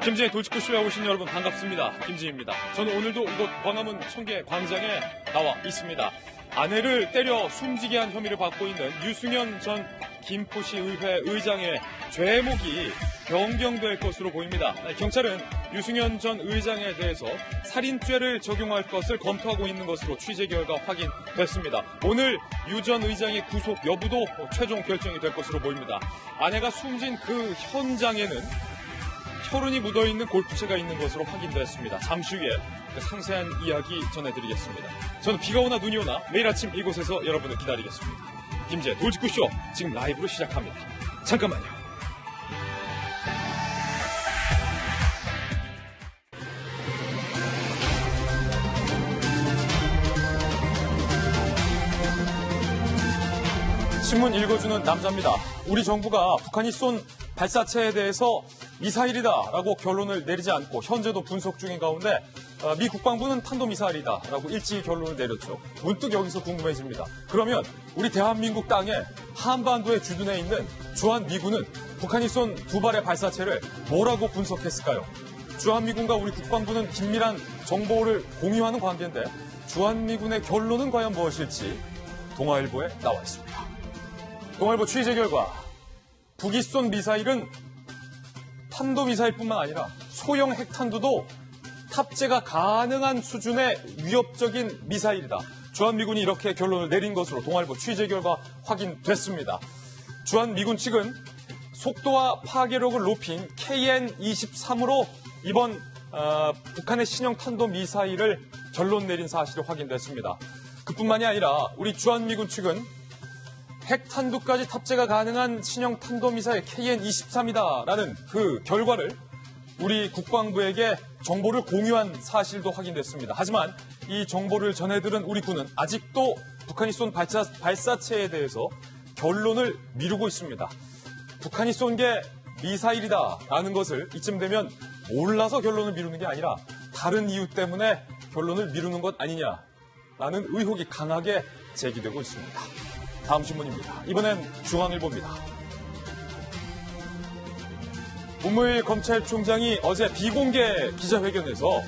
김지의 돌직구쇼에 오신 여러분 반갑습니다. 김지입니다. 저는 오늘도 이곳 광화문 청계 광장에 나와 있습니다. 아내를 때려 숨지게 한 혐의를 받고 있는 유승현 전 김포시 의회 의장의 죄목이 변경될 것으로 보입니다. 경찰은 유승현 전 의장에 대해서 살인죄를 적용할 것을 검토하고 있는 것으로 취재 결과 확인됐습니다. 오늘 유 전 의장의 구속 여부도 최종 결정이 될 것으로 보입니다. 아내가 숨진 그 현장에는 혈흔이 묻어있는 골프채가 있는 것으로 확인됐습니다. 잠시 후에 상세한 이야기 전해드리겠습니다. 저는 비가 오나 눈이 오나 매일 아침 이곳에서 여러분을 기다리겠습니다. 김지의 돌직구쇼 지금 라이브로 시작합니다. 잠깐만요. 신문 읽어주는 남자입니다. 우리 정부가 북한이 쏜 발사체에 대해서 미사일이다라고 결론을 내리지 않고 현재도 분석 중인 가운데 미 국방부는 탄도미사일이다라고 일찍이 결론을 내렸죠. 문득 여기서 궁금해집니다. 그러면 우리 대한민국 땅에 한반도에 주둔해 있는 주한미군은 북한이 쏜 두 발의 발사체를 뭐라고 분석했을까요? 주한미군과 우리 국방부는 긴밀한 정보를 공유하는 관계인데 주한미군의 결론은 과연 무엇일지 동아일보에 나와 있습니다. 동아일보 취재 결과 북이 쏜 미사일은 탄도미사일뿐만 아니라 소형 핵탄두도 탑재가 가능한 수준의 위협적인 미사일이다. 주한미군이 이렇게 결론을 내린 것으로 동아일보 취재 결과 확인됐습니다. 주한미군 측은 속도와 파괴력을 높인 KN-23으로 이번 북한의 신형 탄도미사일을 결론 내린 사실이 확인됐습니다. 그뿐만이 아니라 우리 주한미군 측은 핵탄두까지 탑재가 가능한 신형 탄도미사일 KN-23이다라는 그 결과를 우리 국방부에게 정보를 공유한 사실도 확인됐습니다. 하지만 이 정보를 전해들은 우리 군은 아직도 북한이 쏜 발사체에 대해서 결론을 미루고 있습니다. 북한이 쏜 게 미사일이다라는 것을 이쯤 되면 몰라서 결론을 미루는 게 아니라 다른 이유 때문에 결론을 미루는 것 아니냐라는 의혹이 강하게 제기되고 있습니다. 다음 신문입니다. 이번엔 중앙일보입니다. 문무일 검찰총장이 어제 비공개 기자회견에서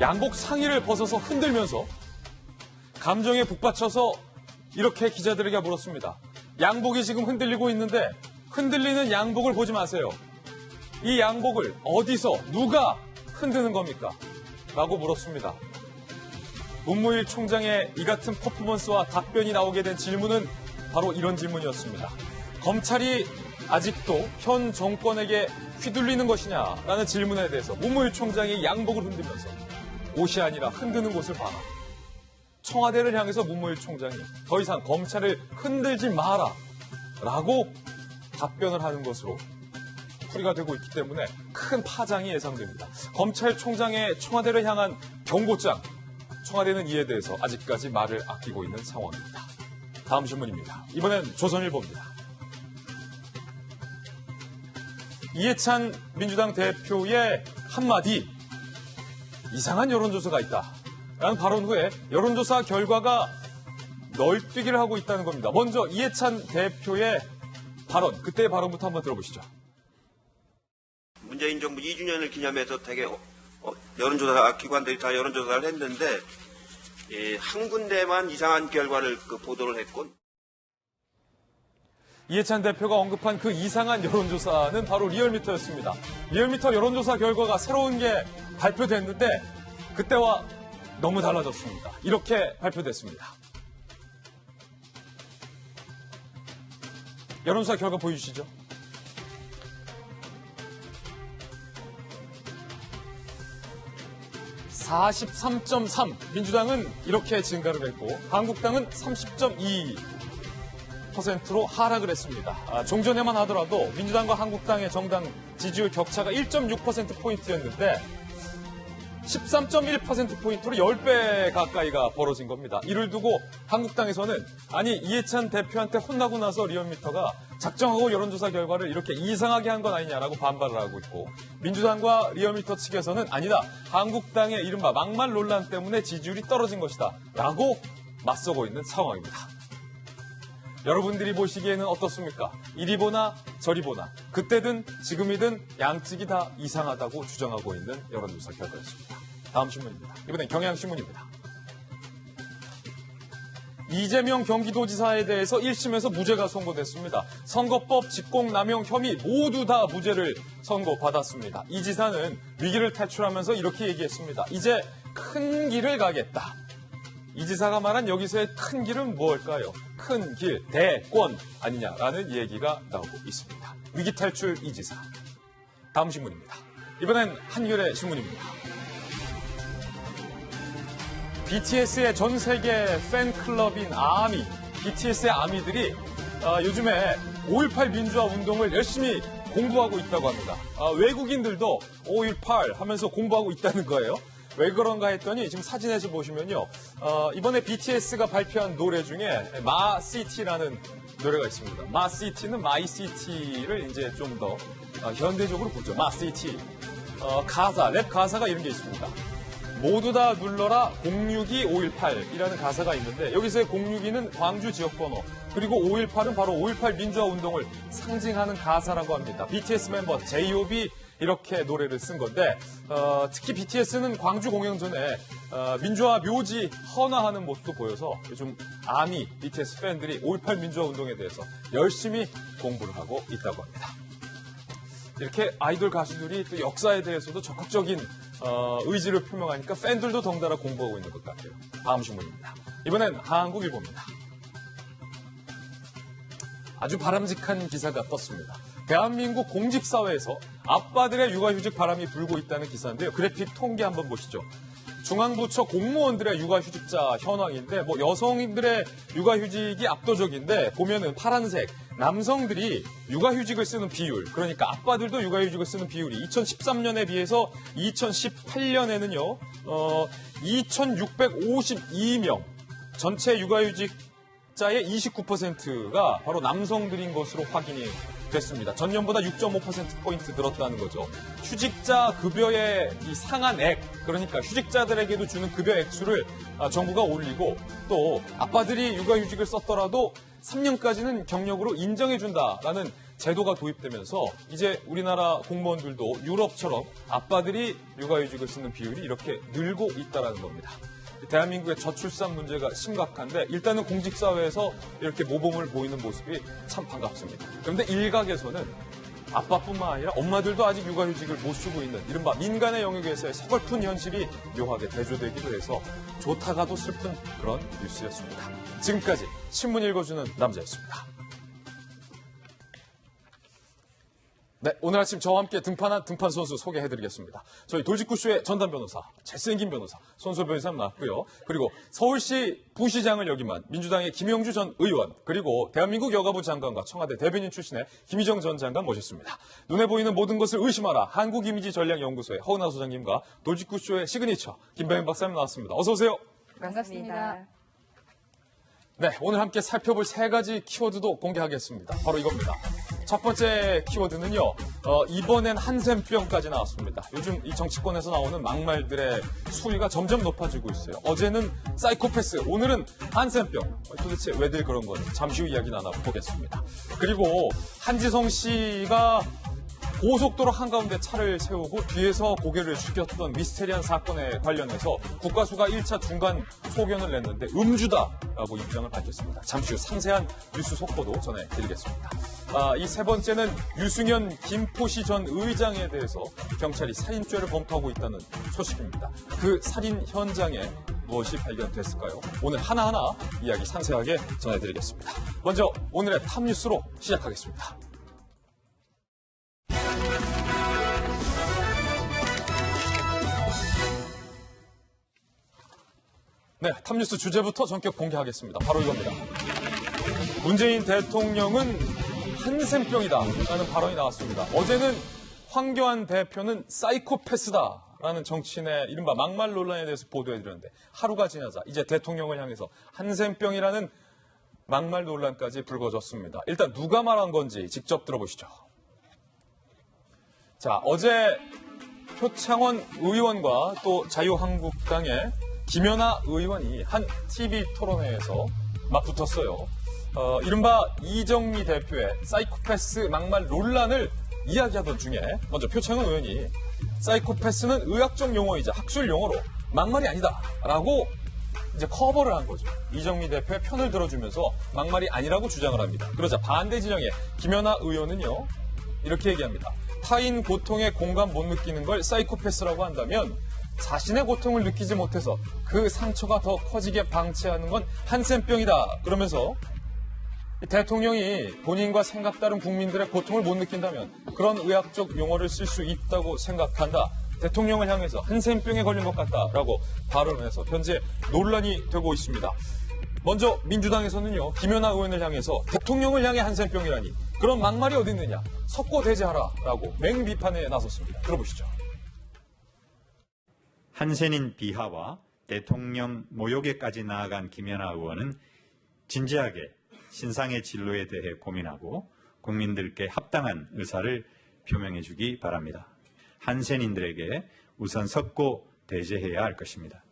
양복 상의를 벗어서 흔들면서 감정에 북받쳐서 이렇게 기자들에게 물었습니다. 양복이 지금 흔들리고 있는데 흔들리는 양복을 보지 마세요. 이 양복을 어디서 누가 흔드는 겁니까? 라고 물었습니다. 문무일 총장의 이 같은 퍼포먼스와 답변이 나오게 된 질문은 바로 이런 질문이었습니다. 검찰이 아직도 현 정권에게 휘둘리는 것이냐라는 질문에 대해서 문무일 총장이 양복을 흔들면서 옷이 아니라 흔드는 곳을 봐라. 청와대를 향해서 문무일 총장이 더 이상 검찰을 흔들지 마라 라고 답변을 하는 것으로 풀이가 되고 있기 때문에 큰 파장이 예상됩니다. 검찰총장의 청와대를 향한 경고장, 청와대는 이에 대해서 아직까지 말을 아끼고 있는 상황입니다. 다음 신문입니다. 이번엔 조선일보입니다. 이해찬 민주당 대표의 한마디, 이상한 여론조사가 있다 라는 발언 후에 여론조사 결과가 널뛰기를 하고 있다는 겁니다. 먼저 이해찬 대표의 발언, 그때의 발언부터 한번 들어보시죠. 문재인 정부 2주년을 기념해서 되게 여론조사 기관들이 다 여론조사를 했는데 한 군데만 이상한 결과를 보도를 했군. 이해찬 대표가 언급한 그 이상한 여론조사는 바로 리얼미터였습니다. 리얼미터 여론조사 결과가 새로운 게 발표됐는데 그때와 너무 달라졌습니다. 이렇게 발표됐습니다. 여론조사 결과 보여주시죠. 43.3 민주당은 이렇게 증가를 했고 한국당은 30.2%로 하락을 했습니다. 종전에만 하더라도 민주당과 한국당의 정당 지지율 격차가 1.6%포인트였는데 13.1%포인트로 10배 가까이가 벌어진 겁니다. 이를 두고 한국당에서는 아니 이해찬 대표한테 혼나고 나서 리얼미터가 작정하고 여론조사 결과를 이렇게 이상하게 한 건 아니냐라고 반발을 하고 있고 민주당과 리얼미터 측에서는 아니다. 한국당의 이른바 막말 논란 때문에 지지율이 떨어진 것이다. 라고 맞서고 있는 상황입니다. 여러분들이 보시기에는 어떻습니까? 이리 보나 저리 보나 그때든 지금이든 양측이 다 이상하다고 주장하고 있는 여론조사 결과였습니다. 다음 신문입니다. 이번엔 경향신문입니다. 이재명 경기도지사에 대해서 1심에서 무죄가 선고됐습니다. 선거법 직권남용 혐의 모두 다 무죄를 선고받았습니다. 이 지사는 위기를 탈출하면서 이렇게 얘기했습니다. 이제 큰 길을 가겠다. 이 지사가 말한 여기서의 큰 길은 무엇일까요? 큰 길, 대권 아니냐라는 얘기가 나오고 있습니다. 위기 탈출 이 지사. 다음 신문입니다. 이번엔 한겨레 신문입니다. BTS의 전 세계 팬클럽인 아미, BTS의 아미들이 요즘에 5.18 민주화 운동을 열심히 공부하고 있다고 합니다. 외국인들도 5.18 하면서 공부하고 있다는 거예요. 왜 그런가 했더니 지금 사진에서 보시면요. 이번에 BTS가 발표한 노래 중에 마시티라는 노래가 있습니다. 마시티는 마이시티를 이제 좀 더 현대적으로 보죠. 마시티. 가사, 랩 가사가 이런 게 있습니다. 모두 다 눌러라 062-518이라는 가사가 있는데 여기서의 062는 광주 지역번호 그리고 518은 바로 5.18 민주화 운동을 상징하는 가사라고 합니다. BTS 멤버 J.O.B 이렇게 노래를 쓴 건데 특히 BTS는 광주 공연 전에 민주화 묘지 헌화하는 모습도 보여서 요즘 아미 BTS 팬들이 5.18 민주화 운동에 대해서 열심히 공부를 하고 있다고 합니다. 이렇게 아이돌 가수들이 또 역사에 대해서도 적극적인 의지를 표명하니까 팬들도 덩달아 공부하고 있는 것 같아요. 다음 신문입니다. 이번엔 한국일보입니다. 아주 바람직한 기사가 떴습니다. 대한민국 공직사회에서 아빠들의 육아휴직 바람이 불고 있다는 기사인데요. 그래픽 통계 한번 보시죠. 중앙부처 공무원들의 육아휴직자 현황인데 여성들의 육아휴직이 압도적인데 보면은 파란색 남성들이 육아휴직을 쓰는 비율 그러니까 아빠들도 육아휴직을 쓰는 비율이 2013년에 비해서 2018년에는요 2,652명 전체 육아휴직자의 29%가 바로 남성들인 것으로 확인이 됐습니다. 전년보다 6.5%포인트 늘었다는 거죠. 휴직자 급여의 이 상한액, 그러니까 휴직자들에게도 주는 급여 액수를 정부가 올리고 또 아빠들이 육아휴직을 썼더라도 3년까지는 경력으로 인정해준다라는 제도가 도입되면서 이제 우리나라 공무원들도 유럽처럼 아빠들이 육아휴직을 쓰는 비율이 이렇게 늘고 있다는 겁니다. 대한민국의 저출산 문제가 심각한데 일단은 공직사회에서 이렇게 모범을 보이는 모습이 참 반갑습니다. 그런데 일각에서는 아빠뿐만 아니라 엄마들도 아직 육아휴직을 못 쓰고 있는 이른바 민간의 영역에서의 서글픈 현실이 묘하게 대조되기도 해서 좋다가도 슬픈 그런 뉴스였습니다. 지금까지 신문 읽어주는 남자였습니다. 네, 오늘 아침 저와 함께 등판한 등판 선수 소개해드리겠습니다. 저희 돌직구쇼의 전담 변호사, 잘생긴 변호사, 손소 변호사님 나왔고요. 그리고 서울시 부시장을 역임한 민주당의 김영주 전 의원, 그리고 대한민국 여가부 장관과 청와대 대변인 출신의 김희정 전 장관 모셨습니다. 눈에 보이는 모든 것을 의심하라 한국이미지전략연구소의 허은하 소장님과 돌직구쇼의 시그니처 김병현 박사님 나왔습니다. 어서 오세요. 반갑습니다. 네, 오늘 함께 살펴볼 세 가지 키워드도 공개하겠습니다. 바로 이겁니다. 첫 번째 키워드는요, 이번엔 한센병까지 나왔습니다. 요즘 이 정치권에서 나오는 막말들의 수위가 점점 높아지고 있어요. 어제는 사이코패스, 오늘은 한센병. 도대체 왜들 그런 건지 잠시 후 이야기 나눠보겠습니다. 그리고 한지성 씨가 고속도로 한가운데 차를 세우고 뒤에서 고개를 숙였던 미스테리한 사건에 관련해서 국가수가 1차 중간 소견을 냈는데 음주다라고 입장을 밝혔습니다. 잠시 후 상세한 뉴스 속보도 전해드리겠습니다. 이 세 번째는 유승현 김포시 전 의장에 대해서 경찰이 살인죄를 검토하고 있다는 소식입니다. 그 살인 현장에 무엇이 발견됐을까요? 오늘 하나하나 이야기 상세하게 전해드리겠습니다. 먼저 오늘의 탑뉴스로 시작하겠습니다. 네, 탑뉴스 주제부터 전격 공개하겠습니다. 바로 이겁니다. 문재인 대통령은 한센병이다라는 발언이 나왔습니다. 어제는 황교안 대표는 사이코패스다라는 정치인의 이른바 막말 논란에 대해서 보도해드렸는데 하루가 지나자 이제 대통령을 향해서 한센병이라는 막말 논란까지 불거졌습니다. 일단 누가 말한 건지 직접 들어보시죠. 자, 어제 표창원 의원과 또 자유한국당의 김연아 의원이 한 TV 토론회에서 막 붙었어요. 이른바 이정미 대표의 사이코패스 막말 논란을 이야기하던 중에 먼저 표창원 의원이 사이코패스는 의학적 용어이자 학술 용어로 막말이 아니다라고 이제 커버를 한 거죠. 이정미 대표의 편을 들어주면서 막말이 아니라고 주장을 합니다. 그러자 반대 진영의 김연아 의원은요, 이렇게 얘기합니다. 타인 고통에 공감 못 느끼는 걸 사이코패스라고 한다면 자신의 고통을 느끼지 못해서 그 상처가 더 커지게 방치하는 건 한센병이다. 그러면서 대통령이 본인과 생각 다른 국민들의 고통을 못 느낀다면 그런 의학적 용어를 쓸 수 있다고 생각한다. 대통령을 향해서 한센병에 걸린 것 같다라고 발언을 해서 현재 논란이 되고 있습니다. 먼저 민주당에서는요, 김연아 의원을 향해서 대통령을 향해 한센병이라니 그런 막말이 어디 있느냐, 석고대죄하라라고 맹비판에 나섰습니다. 들어보시죠. 한센인 비하와 대통령 모욕에까지 나아간 김연아 의원은 진지하게 신상의 진로에 대해 고민하고 국민들께 합당한 의사를 표명해 주기 바랍니다. 한센인들에게 우선 석고 대죄해야 할 것입니다.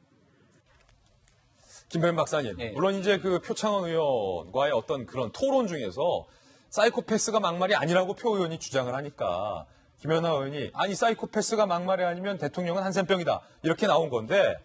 김弁박사님, 네. 물론 이제 그 표창원 의원과의 어떤 그런 토론 중에서 사이코패스가 막말이 아니라고 표 의원이 주장을 하니까 김연아 의원이 아니 사이코패스가 막말이 아니면 대통령은 한센병이다 이렇게 나온 건데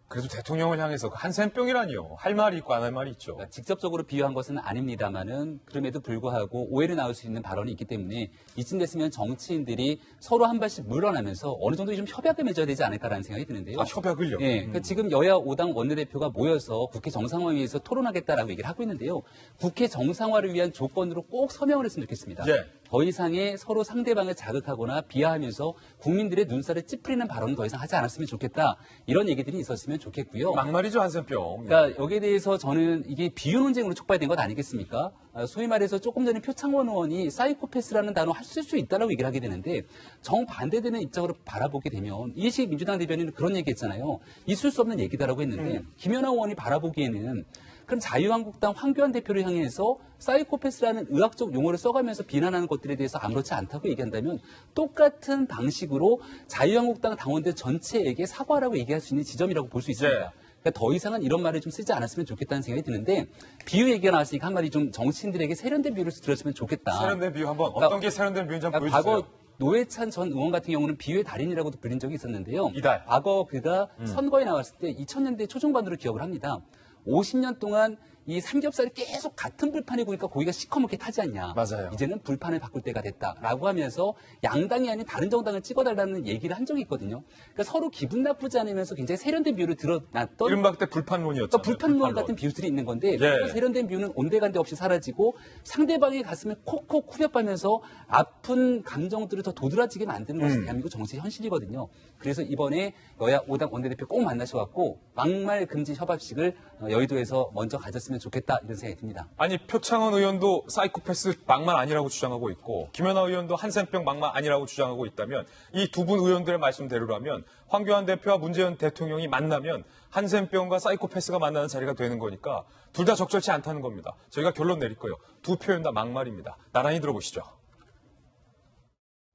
그래도 대통령을 향해서 그 한센병이라니요. 할 말이 있고 안 할 말이 있죠. 그러니까 직접적으로 비유한 것은 아닙니다만은 그럼에도 불구하고 오해를 나올 수 있는 발언이 있기 때문에 이쯤 됐으면 정치인들이 서로 한 발씩 물러나면서 어느 정도 좀 협약을 맺어야 되지 않을까라는 생각이 드는데요. 아, 협약을요? 예, 그러니까 지금 여야 5당 원내대표가 모여서 국회 정상화위에서 토론하겠다라고 얘기를 하고 있는데요. 국회 정상화를 위한 조건으로 꼭 서명을 했으면 좋겠습니다. 예. 더 이상의 서로 상대방을 자극하거나 비하하면서 국민들의 눈살을 찌푸리는 발언은 더 이상 하지 않았으면 좋겠다. 이런 얘기들이 있었으면 좋겠고요. 막말이죠, 한센병. 그러니까 여기에 대해서 저는 이게 비유 논쟁으로 촉발된 것 아니겠습니까? 소위 말해서 조금 전에 표창원 의원이 사이코패스라는 단어 쓸 수 있다라고 얘기를 하게 되는데 정반대되는 입장으로 바라보게 되면 이해식 민주당 대변인은 그런 얘기했잖아요. 있을 수 없는 얘기다라고 했는데 김연아 의원이 바라보기에는 그럼 자유한국당 황교안 대표를 향해서 사이코패스라는 의학적 용어를 써가면서 비난하는 것들에 대해서 아무렇지 않다고 얘기한다면 똑같은 방식으로 자유한국당 당원들 전체에게 사과라고 얘기할 수 있는 지점이라고 볼 수 있습니다. 네. 그러니까 더 이상은 이런 말을 좀 쓰지 않았으면 좋겠다는 생각이 드는데 비유 얘기가 나왔으니까 한마디 좀 정치인들에게 세련된 비유를 들었으면 좋겠다. 세련된 비유 한번 어떤 게 세련된 비유인지 한번 그러니까 보여주세요. 과거 노회찬 전 의원 같은 경우는 비유의 달인이라고도 불린 적이 있었는데요. 이달. 과거 그가 선거에 나왔을 때 2000년대 초중반으로 기억을 합니다. 50년 동안 이 삼겹살이 계속 같은 불판에 구우니까 고기가 시커멓게 타지 않냐. 맞아요. 이제는 불판을 바꿀 때가 됐다라고 하면서 양당이 아닌 다른 정당을 찍어달라는 얘기를 한 적이 있거든요. 그러니까 서로 기분 나쁘지 않으면서 굉장히 세련된 비유를 드러났던 이른바 그때 불판론이었죠. 그러니까 불판론 같은 비유들이 있는 건데 예. 그 세련된 비유는 온데간데 없이 사라지고 상대방의 가슴을 콕콕 후벼파면서 아픈 감정들을 더 도드라지게 만드는 것이 대한민국 정치의 현실이거든요. 그래서 이번에 여야 5당 원내대표 꼭 만나셔갖고 막말 금지 협약식을 여의도에서 먼저 가졌으면 좋겠다 이런 생각이 듭니다. 아니 표창원 의원도 사이코패스 막말 아니라고 주장하고 있고 김연아 의원도 한센병 막말 아니라고 주장하고 있다면 이 두 분 의원들의 말씀대로라면 황교안 대표와 문재인 대통령이 만나면 한센병과 사이코패스가 만나는 자리가 되는 거니까 둘 다 적절치 않다는 겁니다. 저희가 결론 내릴 거예요. 두 표현 다 막말입니다. 나란히 들어보시죠.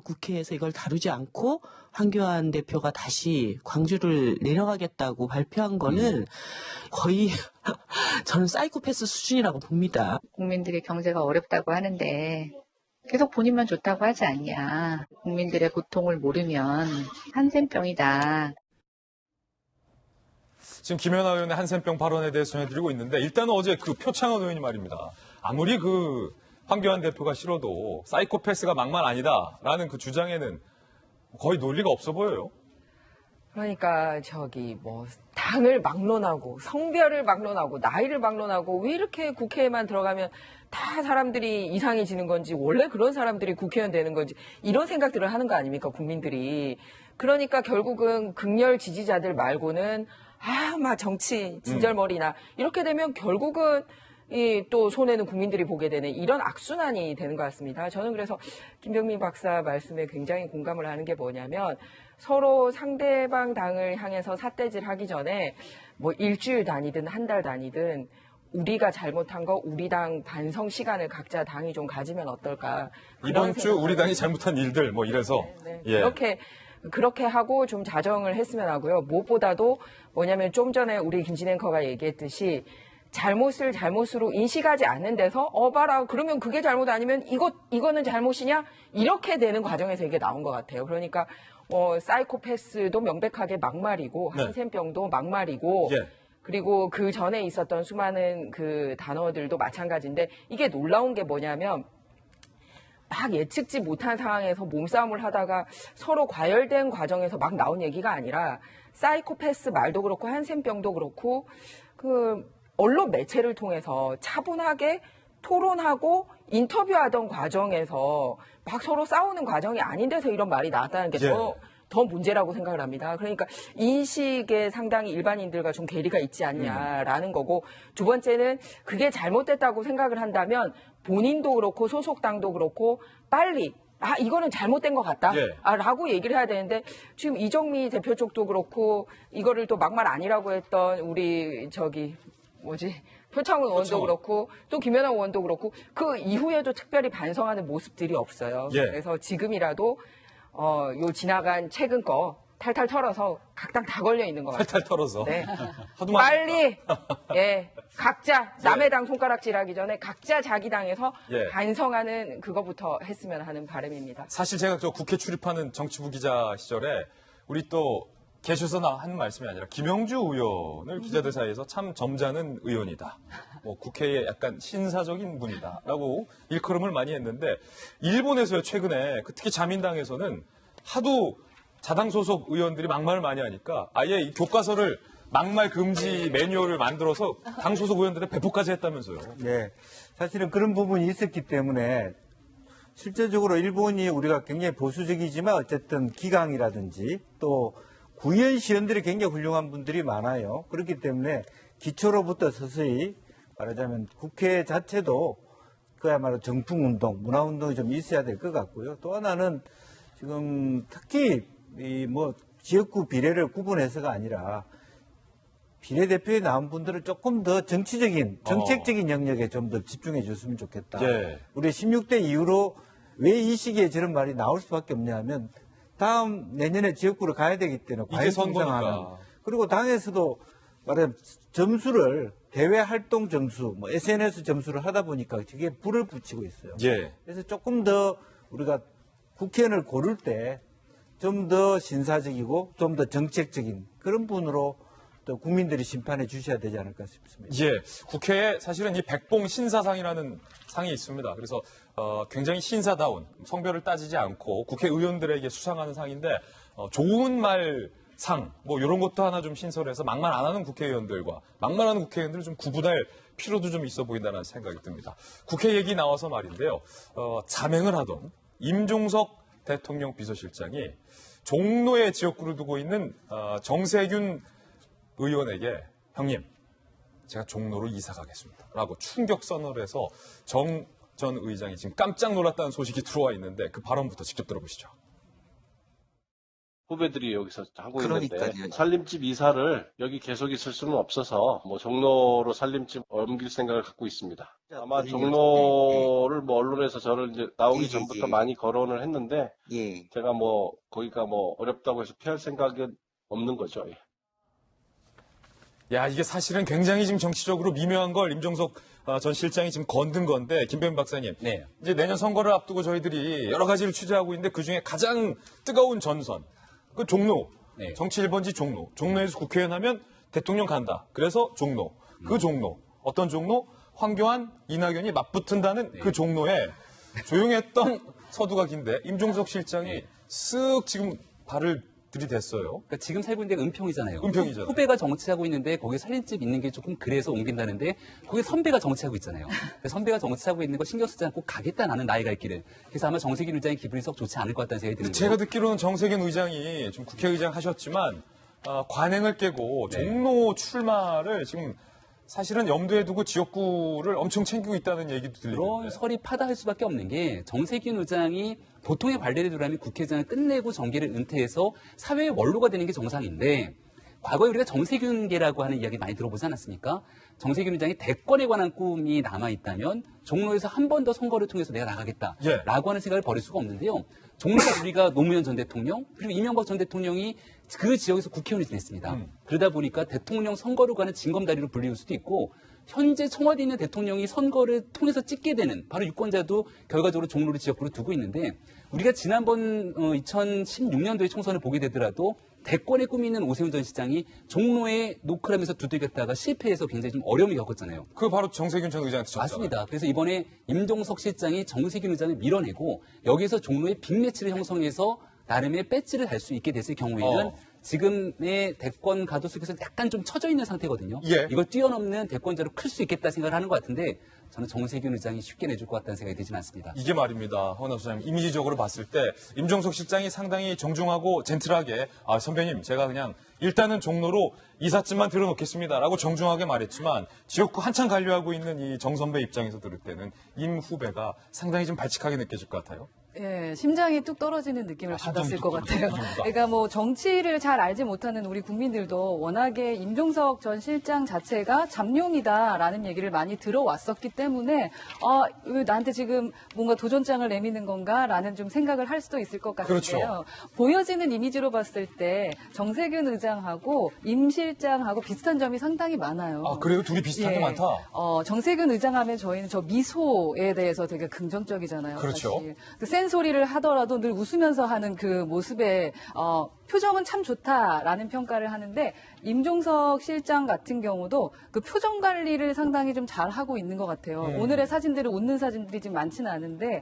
국회에서 이걸 다루지 않고 황교안 대표가 다시 광주를 내려가겠다고 발표한 거는 거의 저는 사이코패스 수준이라고 봅니다. 국민들의 경제가 어렵다고 하는데 계속 본인만 좋다고 하지 않냐. 국민들의 고통을 모르면 한센병이다. 지금 김연아 의원의 한센병 발언에 대해서 전해드리고 있는데 일단은 어제 그 표창원 의원이 말입니다. 아무리 그 황교안 대표가 싫어도 사이코패스가 막말 아니다라는 그 주장에는 거의 논리가 없어 보여요. 그러니까 당을 막론하고 성별을 막론하고 나이를 막론하고 왜 이렇게 국회에만 들어가면 다 사람들이 이상해지는 건지 원래 그런 사람들이 국회의원 되는 건지 이런 생각들을 하는 거 아닙니까 국민들이. 그러니까 결국은 극렬 지지자들 말고는 막 정치 진절머리나 이렇게 되면 결국은 또 손해는 국민들이 보게 되는 이런 악순환이 되는 것 같습니다. 저는 그래서 김병민 박사 말씀에 굉장히 공감을 하는 게 뭐냐면 서로 상대방 당을 향해서 삿대질 하기 전에 뭐 일주일 단위든 한 달 단위든 우리가 잘못한 거 우리 당 반성 시간을 각자 당이 좀 가지면 어떨까. 이번 주 우리 당이 잘못한 일들 뭐 이래서. 네. 예. 그렇게 하고 좀 자정을 했으면 하고요. 무엇보다도 뭐냐면 좀 전에 우리 김진 앵커가 얘기했듯이 잘못을 잘못으로 인식하지 않는 데서 봐라 그러면 그게 잘못 아니면 이거는 잘못이냐 이렇게 되는 과정에서 이게 나온 것 같아요. 그러니까 사이코패스도 명백하게 막말이고 네. 한센병도 막말이고 예. 그리고 그 전에 있었던 수많은 그 단어들도 마찬가지인데 이게 놀라운 게 뭐냐면 막 예측지 못한 상황에서 몸싸움을 하다가 서로 과열된 과정에서 막 나온 얘기가 아니라 사이코패스 말도 그렇고 한센병도 그렇고 그 언론 매체를 통해서 차분하게 토론하고 인터뷰하던 과정에서 막 서로 싸우는 과정이 아닌 데서 이런 말이 나왔다는 게 더 문제라고 생각을 합니다. 그러니까 인식에 상당히 일반인들과 좀 괴리가 있지 않냐라는 거고 두 번째는 그게 잘못됐다고 생각을 한다면 본인도 그렇고 소속당도 그렇고 빨리 이거는 잘못된 것 같다. 라고 얘기를 해야 되는데 지금 이정미 대표 쪽도 그렇고 이거를 또 막말 아니라고 했던 우리 표창원 의원도 그렇고 또 김연아 의원도 그렇고 그 이후에도 특별히 반성하는 모습들이 없어요. 그래서 지금이라도 요 지나간 최근 거 탈탈 털어서 각당 다 걸려 있는 것 같아요. 탈탈 털어서. 네. 하도 빨리 각자 남의 당 손가락질하기 전에 각자 자기 당에서 반성하는 그거부터 했으면 하는 바람입니다. 사실 제가 저 국회 출입하는 정치부 기자 시절에 우리 또 계셔서 하는 말씀이 아니라 김영주 의원을 기자들 사이에서 참 점잖은 의원이다. 국회에 약간 신사적인 분이다라고 일컬음을 많이 했는데 일본에서요 최근에 특히 자민당에서는 하도 자당 소속 의원들이 막말을 많이 하니까 아예 이 교과서를 막말 금지 매뉴얼을 만들어서 당 소속 의원들의 배포까지 했다면서요. 네, 사실은 그런 부분이 있었기 때문에 실제적으로 일본이 우리가 굉장히 보수적이지만 어쨌든 기강이라든지 또 구의원 시원들이 굉장히 훌륭한 분들이 많아요. 그렇기 때문에 기초로부터 서서히 말하자면 국회 자체도 그야말로 정풍운동, 문화운동이 좀 있어야 될 것 같고요. 또 하나는 지금 특히 지역구 비례를 구분해서가 아니라 비례대표에 나온 분들은 조금 더 정책적인 영역에 좀 더 집중해 줬으면 좋겠다. 우리 16대 이후로 왜 이 시기에 저런 말이 나올 수밖에 없냐 하면 다음 내년에 지역구로 가야 되기 때문에 이제 선거니까. 그리고 당에서도 말하자면 점수를 대외 활동 점수, SNS 점수를 하다 보니까 저게 불을 붙이고 있어요. 그래서 조금 더 우리가 국회의원을 고를 때 좀 더 신사적이고 좀 더 정책적인 그런 분으로 또 국민들이 심판해 주셔야 되지 않을까 싶습니다. 국회에 사실은 이 백봉 신사상이라는 상이 있습니다. 그래서 굉장히 신사다운 성별을 따지지 않고 국회의원들에게 수상하는 상인데 좋은 말 상, 이런 것도 하나 좀 신설해서 막말 안 하는 국회의원들과 막말하는 국회의원들을 좀 구분할 필요도 좀 있어 보인다는 생각이 듭니다. 국회 얘기 나와서 말인데요. 자맹을 하던 임종석 대통령 비서실장이 종로에 지역구를 두고 있는 정세균 의원에게 형님, 제가 종로로 이사 가겠습니다. 라고 충격 선언을 해서 정 전 의장이 지금 깜짝 놀랐다는 소식이 들어와 있는데 그 발언부터 직접 들어보시죠. 후배들이 여기서 하고 있는데 살림집 이사를 여기 계속 있을 수는 없어서 종로로 살림집 옮길 생각을 갖고 있습니다. 아마 종로를 언론에서 저를 이제 나오기 전부터 많이 거론을 했는데 제가 거기가 어렵다고 해서 피할 생각은 없는 거죠. 이게 사실은 굉장히 지금 정치적으로 미묘한 걸 임종석 전 실장이 지금 건든 건데 김병민 박사님, 이제 내년 선거를 앞두고 저희들이 여러 가지를 취재하고 있는데 그 중에 가장 뜨거운 전선, 그 종로, 정치 1번지 종로에서 국회의원 하면 대통령 간다. 그래서 종로, 그 종로, 어떤 종로? 황교안, 이낙연이 맞붙는다는 그 종로에 조용했던 서두가 긴데 임종석 실장이 쓱 지금 발을 들이댔어요. 그러니까 지금 살고 있는 데가 은평이잖아요. 은평이잖아요. 후배가 정치하고 있는데 거기 살림집 있는 게 조금 그래서 옮긴다는데 거기 선배가 정치하고 있잖아요. 선배가 정치하고 있는 거 신경 쓰지 않고 가겠다 나는 나이 갈 길을. 그래서 아마 정세균 의장의 기분이 썩 좋지 않을 것 같다는 생각이 드는 거예요. 제가 듣기로는 정세균 의장이 좀 국회의장 하셨지만 관행을 깨고 종로 출마를 지금 사실은 염두에 두고 지역구를 엄청 챙기고 있다는 얘기도 들리는데. 그런 설이 파다할 수밖에 없는 게 정세균 의장이 보통의 관례대로라면 국회의장을 끝내고 정계를 은퇴해서 사회의 원로가 되는 게 정상인데 과거에 우리가 정세균계라고 하는 이야기 많이 들어보지 않았습니까? 정세균 의장이 대권에 관한 꿈이 남아있다면 종로에서 한 번 더 선거를 통해서 내가 나가겠다라고 하는 생각을 버릴 수가 없는데요. 종로가 우리가 노무현 전 대통령 그리고 이명박 전 대통령이 그 지역에서 국회의원을 지냈습니다. 그러다 보니까 대통령 선거로 가는 징검다리로 불리울 수도 있고 현재 청와대에 있는 대통령이 선거를 통해서 찍게 되는 바로 유권자도 결과적으로 종로를 지역구로 두고 있는데 우리가 지난번 2016년도에 총선을 보게 되더라도 대권에 꿈이 있는 오세훈 전 시장이 종로에 노크를 하면서 두들겼다가 실패해서 굉장히 좀 어려움을 겪었잖아요. 그 바로 정세균 전 의장한테 졌잖아요. 맞습니다. 그래서 이번에 임종석 실장이 정세균 의장을 밀어내고 여기서 종로에 빅매치를 형성해서 나름의 배지를 달 수 있게 됐을 경우에는 지금의 대권 가도 속에서 약간 좀 처져 있는 상태거든요. 예. 이걸 뛰어넘는 대권자로 클 수 있겠다 생각을 하는 것 같은데 저는 정세균 의장이 쉽게 내줄 것 같다는 생각이 들진 않습니다. 이게 말입니다. 허나 소장님, 이미지적으로 봤을 때 임종석 실장이 상당히 정중하고 젠틀하게 선배님 제가 그냥 일단은 종로로 이삿짐만 들어놓겠습니다라고 정중하게 말했지만 지역구 한참 관리하고 있는 이 정 선배 입장에서 들을 때는 임 후배가 상당히 좀 발칙하게 느껴질 것 같아요. 예, 심장이 뚝 떨어지는 느낌을 받았을 것 같아요. 그렇습니다. 그러니까 뭐 정치를 잘 알지 못하는 우리 국민들도 워낙에 임종석 전 실장 자체가 잠룡이다라는 얘기를 많이 들어왔었기 때문에 왜 나한테 지금 뭔가 도전장을 내미는 건가라는 좀 생각을 할 수도 있을 것 같은데요. 그렇죠. 보여지는 이미지로 봤을 때 정세균 의장하고 임 실장하고 비슷한 점이 상당히 많아요. 아, 그래요? 둘이 비슷한 게 많다? 정세균 의장 하면 저희는 저 미소에 대해서 되게 긍정적이잖아요. 그렇죠. 사실. 센 소리를 하더라도 늘 웃으면서 하는 그 모습에 표정은 참 좋다라는 평가를 하는데 임종석 실장 같은 경우도 그 표정 관리를 상당히 좀 잘하고 있는 것 같아요. 오늘의 사진들은 웃는 사진들이 지금 많지는 않은데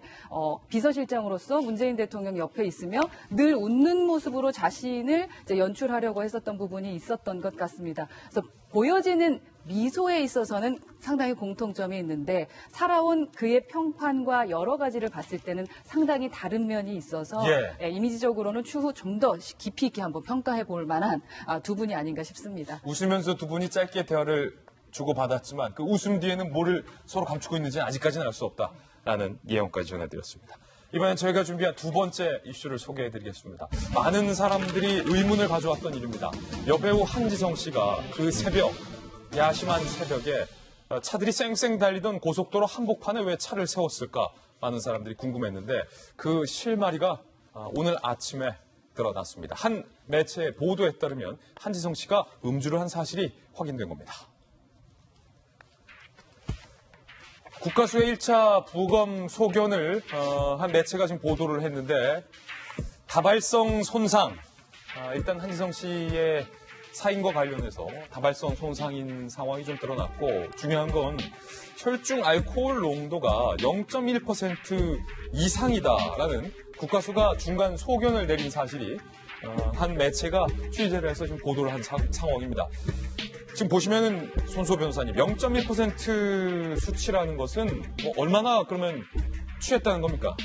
비서실장으로서 문재인 대통령 옆에 있으며 늘 웃는 모습으로 자신을 이제 연출하려고 했었던 부분이 있었던 것 같습니다. 그래서 보여지는 미소에 있어서는 상당히 공통점이 있는데 살아온 그의 평판과 여러 가지를 봤을 때는 상당히 다른 면이 있어서 이미지적으로는 추후 좀 더 깊이 있게 한번 평가해 볼 만한 두 분이 아닌가 싶습니다. 웃으면서 두 분이 짧게 대화를 주고받았지만 그 웃음 뒤에는 뭐를 서로 감추고 있는지는 아직까지는 알 수 없다라는 예언까지 전해드렸습니다. 이번엔 저희가 준비한 두 번째 이슈를 소개해드리겠습니다. 많은 사람들이 의문을 가져왔던 일입니다. 여배우 한지성 씨가 그 새벽, 야심한 새벽에 차들이 쌩쌩 달리던 고속도로 한복판에 왜 차를 세웠을까? 많은 사람들이 궁금했는데 그 실마리가 오늘 아침에 드러났습니다. 한 매체의 보도에 따르면 한지성 씨가 음주를 한 사실이 확인된 겁니다. 국가수의 1차 부검 소견을 한 매체가 지금 보도를 했는데 다발성 손상, 일단 한지성 씨의 사인과 관련해서 다발성 손상인 상황이 좀 드러났고 중요한 건 혈중 알코올 농도가 0.1% 이상이다라는 국가수가 중간 소견을 내린 사실이 한 매체가 취재를 해서 지금 보도를 한 상황입니다. 지금 보시면은 손소 변호사님 0.1% 수치라는 것은 뭐 얼마나 그러면 취했다는 겁니까?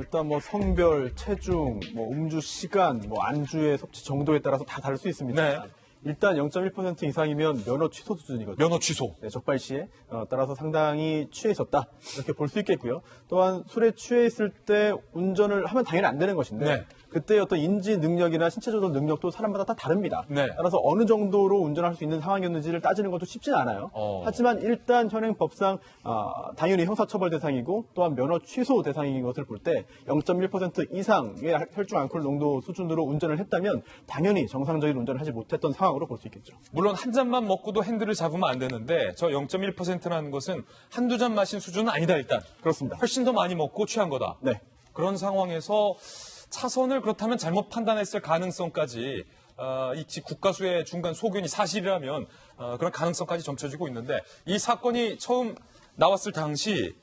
일단 뭐 성별, 체중, 뭐 음주 시간, 뭐 안주의 섭취 정도에 따라서 다 다를 수 있습니다. 네. 일단 0.1% 이상이면 면허 취소 수준이거든요. 면허 취소. 네, 적발 시에 따라서 상당히 취해 있었다 이렇게 볼 수 있겠고요. 또한 술에 취해 있을 때 운전을 하면 당연히 안 되는 것인데 네. 그때 어떤 인지 능력이나 신체 조절 능력도 사람마다 다 다릅니다. 네. 따라서 어느 정도로 운전할 수 있는 상황이었는지를 따지는 것도 쉽지는 않아요. 하지만 일단 현행법상 당연히 형사처벌 대상이고 또한 면허 취소 대상인 것을 볼 때 0.1% 이상의 혈중 알코올 농도 수준으로 운전을 했다면 당연히 정상적인 운전을 하지 못했던 상황으로 볼 수 있겠죠. 물론 한 잔만 먹고도 핸들을 잡으면 안 되는데 저 0.1%라는 것은 한두 잔 마신 수준은 아니다 일단. 그렇습니다. 훨씬 더 많이 먹고 취한 거다. 네. 그런 상황에서 차선을 그렇다면 잘못 판단했을 가능성까지 이 국가수의 중간 소견이 사실이라면 그런 가능성까지 점쳐지고 있는데 이 사건이 처음 나왔을 당시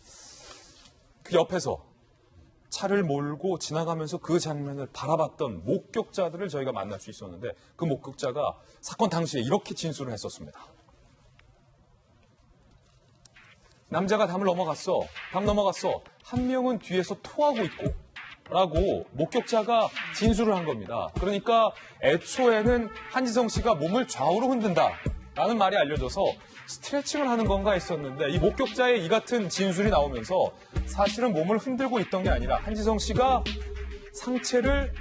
그 옆에서 차를 몰고 지나가면서 그 장면을 바라봤던 목격자들을 저희가 만날 수 있었는데 그 목격자가 사건 당시에 이렇게 진술을 했었습니다. 남자가 담을 넘어갔어. 담 넘어갔어. 한 명은 뒤에서 토하고 있고 라고 목격자가 진술을 한 겁니다. 그러니까 애초에는 한지성 씨가 몸을 좌우로 흔든다 라는 말이 알려져서 스트레칭을 하는 건가 했었는데 이 목격자의 이 같은 진술이 나오면서 사실은 몸을 흔들고 있던 게 아니라 한지성 씨가 상체를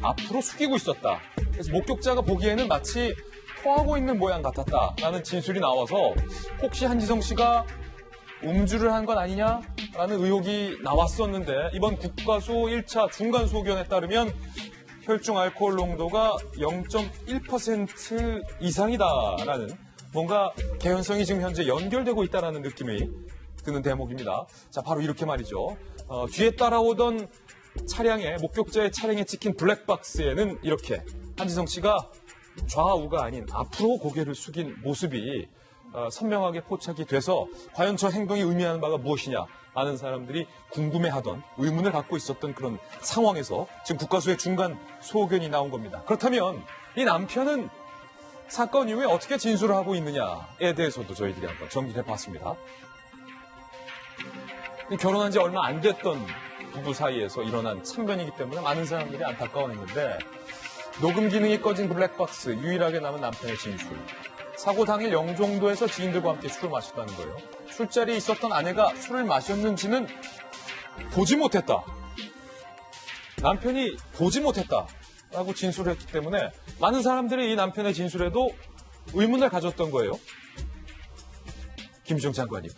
앞으로 숙이고 있었다. 그래서 목격자가 보기에는 마치 토하고 있는 모양 같았다라는 진술이 나와서 혹시 한지성 씨가 음주를 한 건 아니냐라는 의혹이 나왔었는데 이번 국가수 1차 중간 소견에 따르면 혈중 알코올 농도가 0.1% 이상이다라는 뭔가 개연성이 지금 현재 연결되고 있다는 느낌이 드는 대목입니다. 자, 바로 이렇게 말이죠. 뒤에 따라오던 차량의 목격자의 차량에 찍힌 블랙박스에는 이렇게 한지성 씨가 좌우가 아닌 앞으로 고개를 숙인 모습이 선명하게 포착이 돼서 과연 저 행동이 의미하는 바가 무엇이냐 많은 사람들이 궁금해하던 의문을 갖고 있었던 그런 상황에서 지금 국가수의 중간 소견이 나온 겁니다. 그렇다면 이 남편은 사건 이후에 어떻게 진술을 하고 있느냐에 대해서도 저희들이 한번 정리를 해봤습니다. 결혼한 지 얼마 안 됐던 부부 사이에서 일어난 참변이기 때문에 많은 사람들이 안타까워했는데 녹음 기능이 꺼진 블랙박스, 유일하게 남은 남편의 진술. 사고 당일 영종도에서 지인들과 함께 술을 마셨다는 거예요. 술자리에 있었던 아내가 술을 마셨는지는 보지 못했다. 남편이 보지 못했다라고 진술을 했기 때문에 많은 사람들이 이 남편의 진술에도 의문을 가졌던 거예요. 김주정 장관님.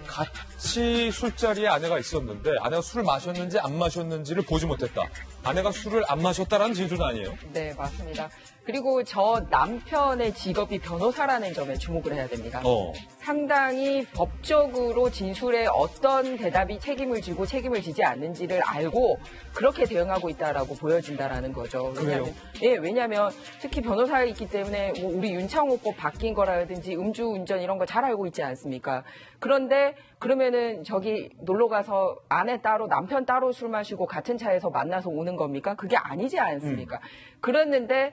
같이 술자리에 아내가 있었는데 아내가 술을 마셨는지 안 마셨는지를 보지 못했다. 아내가 술을 안 마셨다라는 진술은 아니에요? 네, 맞습니다. 그리고 저 남편의 직업이 변호사라는 점에 주목을 해야 됩니다. 상당히 법적으로 진술에 어떤 대답이 책임을 지고 책임을 지지 않는지를 알고 그렇게 대응하고 있다라고 보여진다라는 거죠. 왜냐하면 특히 변호사이기 때문에 뭐 우리 윤창호법 바뀐 거라든지 음주운전 이런 거 잘 알고 있지 않습니까? 그런데 그러면은 저기 놀러 가서 아내 따로 남편 따로 술 마시고 같은 차에서 만나서 오는 겁니까? 그게 아니지 않습니까? 그랬는데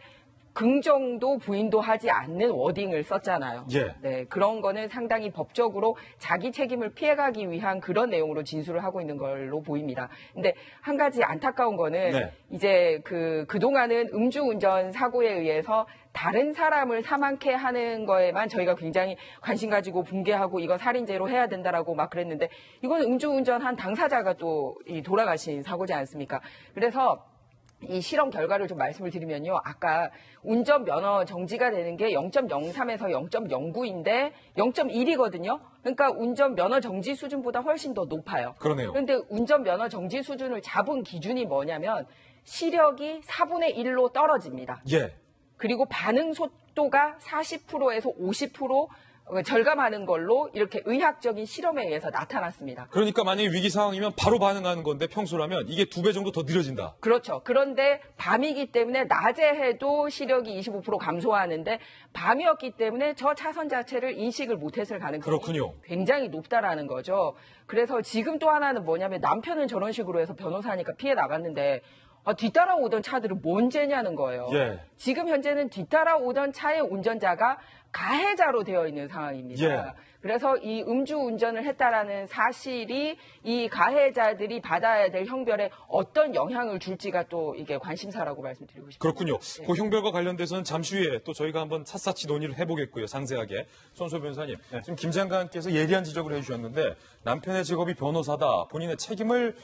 긍정도 부인도 하지 않는 워딩을 썼잖아요. 예. 네, 그런 거는 상당히 법적으로 자기 책임을 피해가기 위한 그런 내용으로 진술을 하고 있는 걸로 보입니다. 근데 한 가지 안타까운 거는 이제 그동안은 음주운전 사고에 의해서 다른 사람을 사망케 하는 거에만 저희가 굉장히 관심 가지고 붕괴하고 이거 살인죄로 해야 된다라고 막 그랬는데 이건 음주운전 한 당사자가 또 돌아가신 사고지 않습니까? 그래서 이 실험 결과를 좀 말씀을 드리면요. 아까 운전면허 정지가 되는 게 0.03에서 0.09인데 0.1이거든요. 그러니까 운전면허 정지 수준보다 훨씬 더 높아요. 그러네요. 그런데 운전면허 정지 수준을 잡은 기준이 뭐냐면 시력이 4분의 1로 떨어집니다. 예. 그리고 반응 속도가 40%에서 50% 절감하는 걸로 이렇게 의학적인 실험에 의해서 나타났습니다. 그러니까 만약에 위기 상황이면 바로 반응하는 건데 평소라면 이게 2배 정도 더 느려진다. 그렇죠. 그런데 밤이기 때문에 낮에 해도 시력이 25% 감소하는데 밤이었기 때문에 저 차선 자체를 인식을 못했을 가능성이 그렇군요. 굉장히 높다라는 거죠. 그래서 지금 또 하나는 뭐냐면 남편은 저런 식으로 해서 변호사니까 피해 나갔는데 뒤따라오던 차들은 뭔 죄냐는 거예요. 예. 지금 현재는 뒤따라오던 차의 운전자가 가해자로 되어 있는 상황입니다. 예. 그래서 이 음주운전을 했다라는 사실이 이 가해자들이 받아야 될 형별에 어떤 영향을 줄지가 또 이게 관심사라고 말씀드리고 싶습니다. 그렇군요. 그 형별과 관련돼서는 잠시 후에 또 저희가 한번 샅샅이 논의를 해보겠고요. 상세하게. 손소 변호사님, 지금 김 장관께서 예리한 지적을 해주셨는데 남편의 직업이 변호사다. 본인의 책임을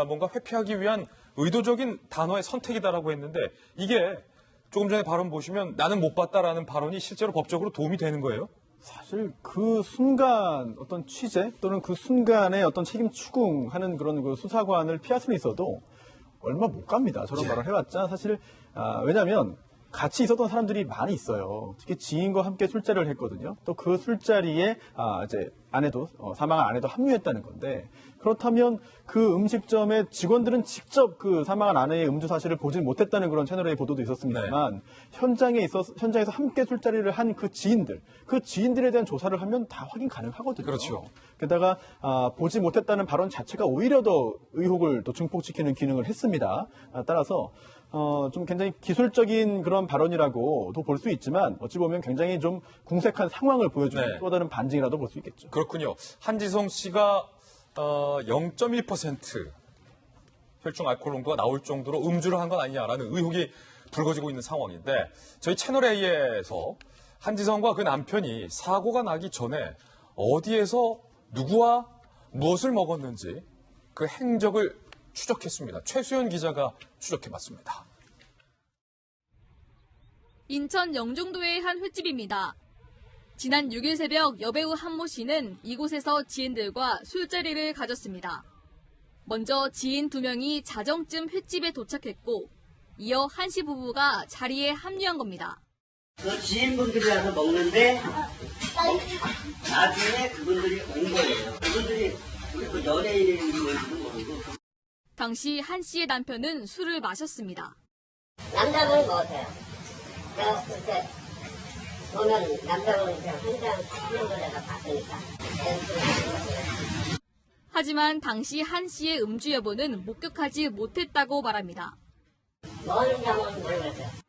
뭔가 회피하기 위한 의도적인 단어의 선택이다라고 했는데 이게 조금 전에 발언 보시면 나는 못 봤다라는 발언이 실제로 법적으로 도움이 되는 거예요? 사실 그 순간 어떤 취재 또는 그 순간에 어떤 책임 추궁하는 그런 그 수사관을 피할 수는 있어도 얼마 못 갑니다. 저런 말을 해봤자 사실 왜냐하면 같이 있었던 사람들이 많이 있어요. 특히 지인과 함께 술자리를 했거든요. 또 그 술자리에 이제 아내도 사망한 아내도 합류했다는 건데 그렇다면 그 음식점의 직원들은 직접 그 사망한 아내의 음주 사실을 보지 못했다는 그런 채널의 보도도 있었습니다만 현장에서 함께 술자리를 한 그 지인들에 대한 조사를 하면 다 확인 가능하거든요. 그렇죠. 게다가 보지 못했다는 발언 자체가 오히려 더 의혹을 또 증폭시키는 기능을 했습니다. 따라서 좀 굉장히 기술적인 그런 발언이라고도 볼 수 있지만 어찌 보면 굉장히 좀 궁색한 상황을 보여주는 또 다른 반증이라도 볼 수 있겠죠. 그렇군요. 한지성 씨가 0.1% 혈중 알코올 농도가 나올 정도로 음주를 한 건 아니냐라는 의혹이 불거지고 있는 상황인데 저희 채널A에서 한지성과 그 남편이 사고가 나기 전에 어디에서 누구와 무엇을 먹었는지 그 행적을 추적했습니다. 최수연 기자가 추적해봤습니다. 인천 영종도의 한 횟집입니다. 지난 6일 새벽 여배우 한모 씨는 이곳에서 지인들과 술자리를 가졌습니다. 먼저 지인 2명이 자정쯤 횟집에 도착했고 이어 한 씨 부부가 자리에 합류한 겁니다. 그 지인분들이 와서 먹는데 나중에 그분들이 온 거예요. 그분들이 우리 연예인인지도 모르고. 당시 한 씨의 남편은 술을 마셨습니다. 남자분은 먹었어요. 내가 그때 보면 남자분은 그냥 한잔 사시는 걸 내가 봤으니까. 하지만 당시 한 씨의 음주 여부는 목격하지 못했다고 말합니다. 먹었는지 모르겠어요.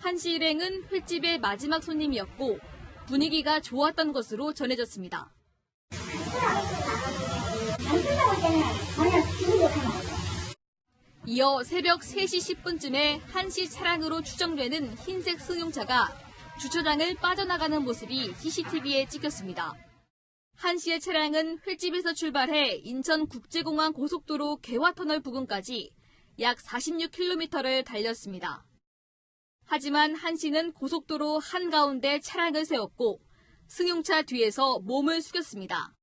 한 씨 일행은 횟집의 마지막 손님이었고 분위기가 좋았던 것으로 전해졌습니다. 이어 새벽 3시 10분쯤에 한 씨 차량으로 추정되는 흰색 승용차가 주차장을 빠져나가는 모습이 CCTV에 찍혔습니다. 한 씨의 차량은 횟집에서 출발해 인천국제공항 고속도로 개화터널 부근까지 약 46km를 달렸습니다. 하지만 한 씨는 고속도로 한가운데 차량을 세웠고 승용차 뒤에서 몸을 숙였습니다.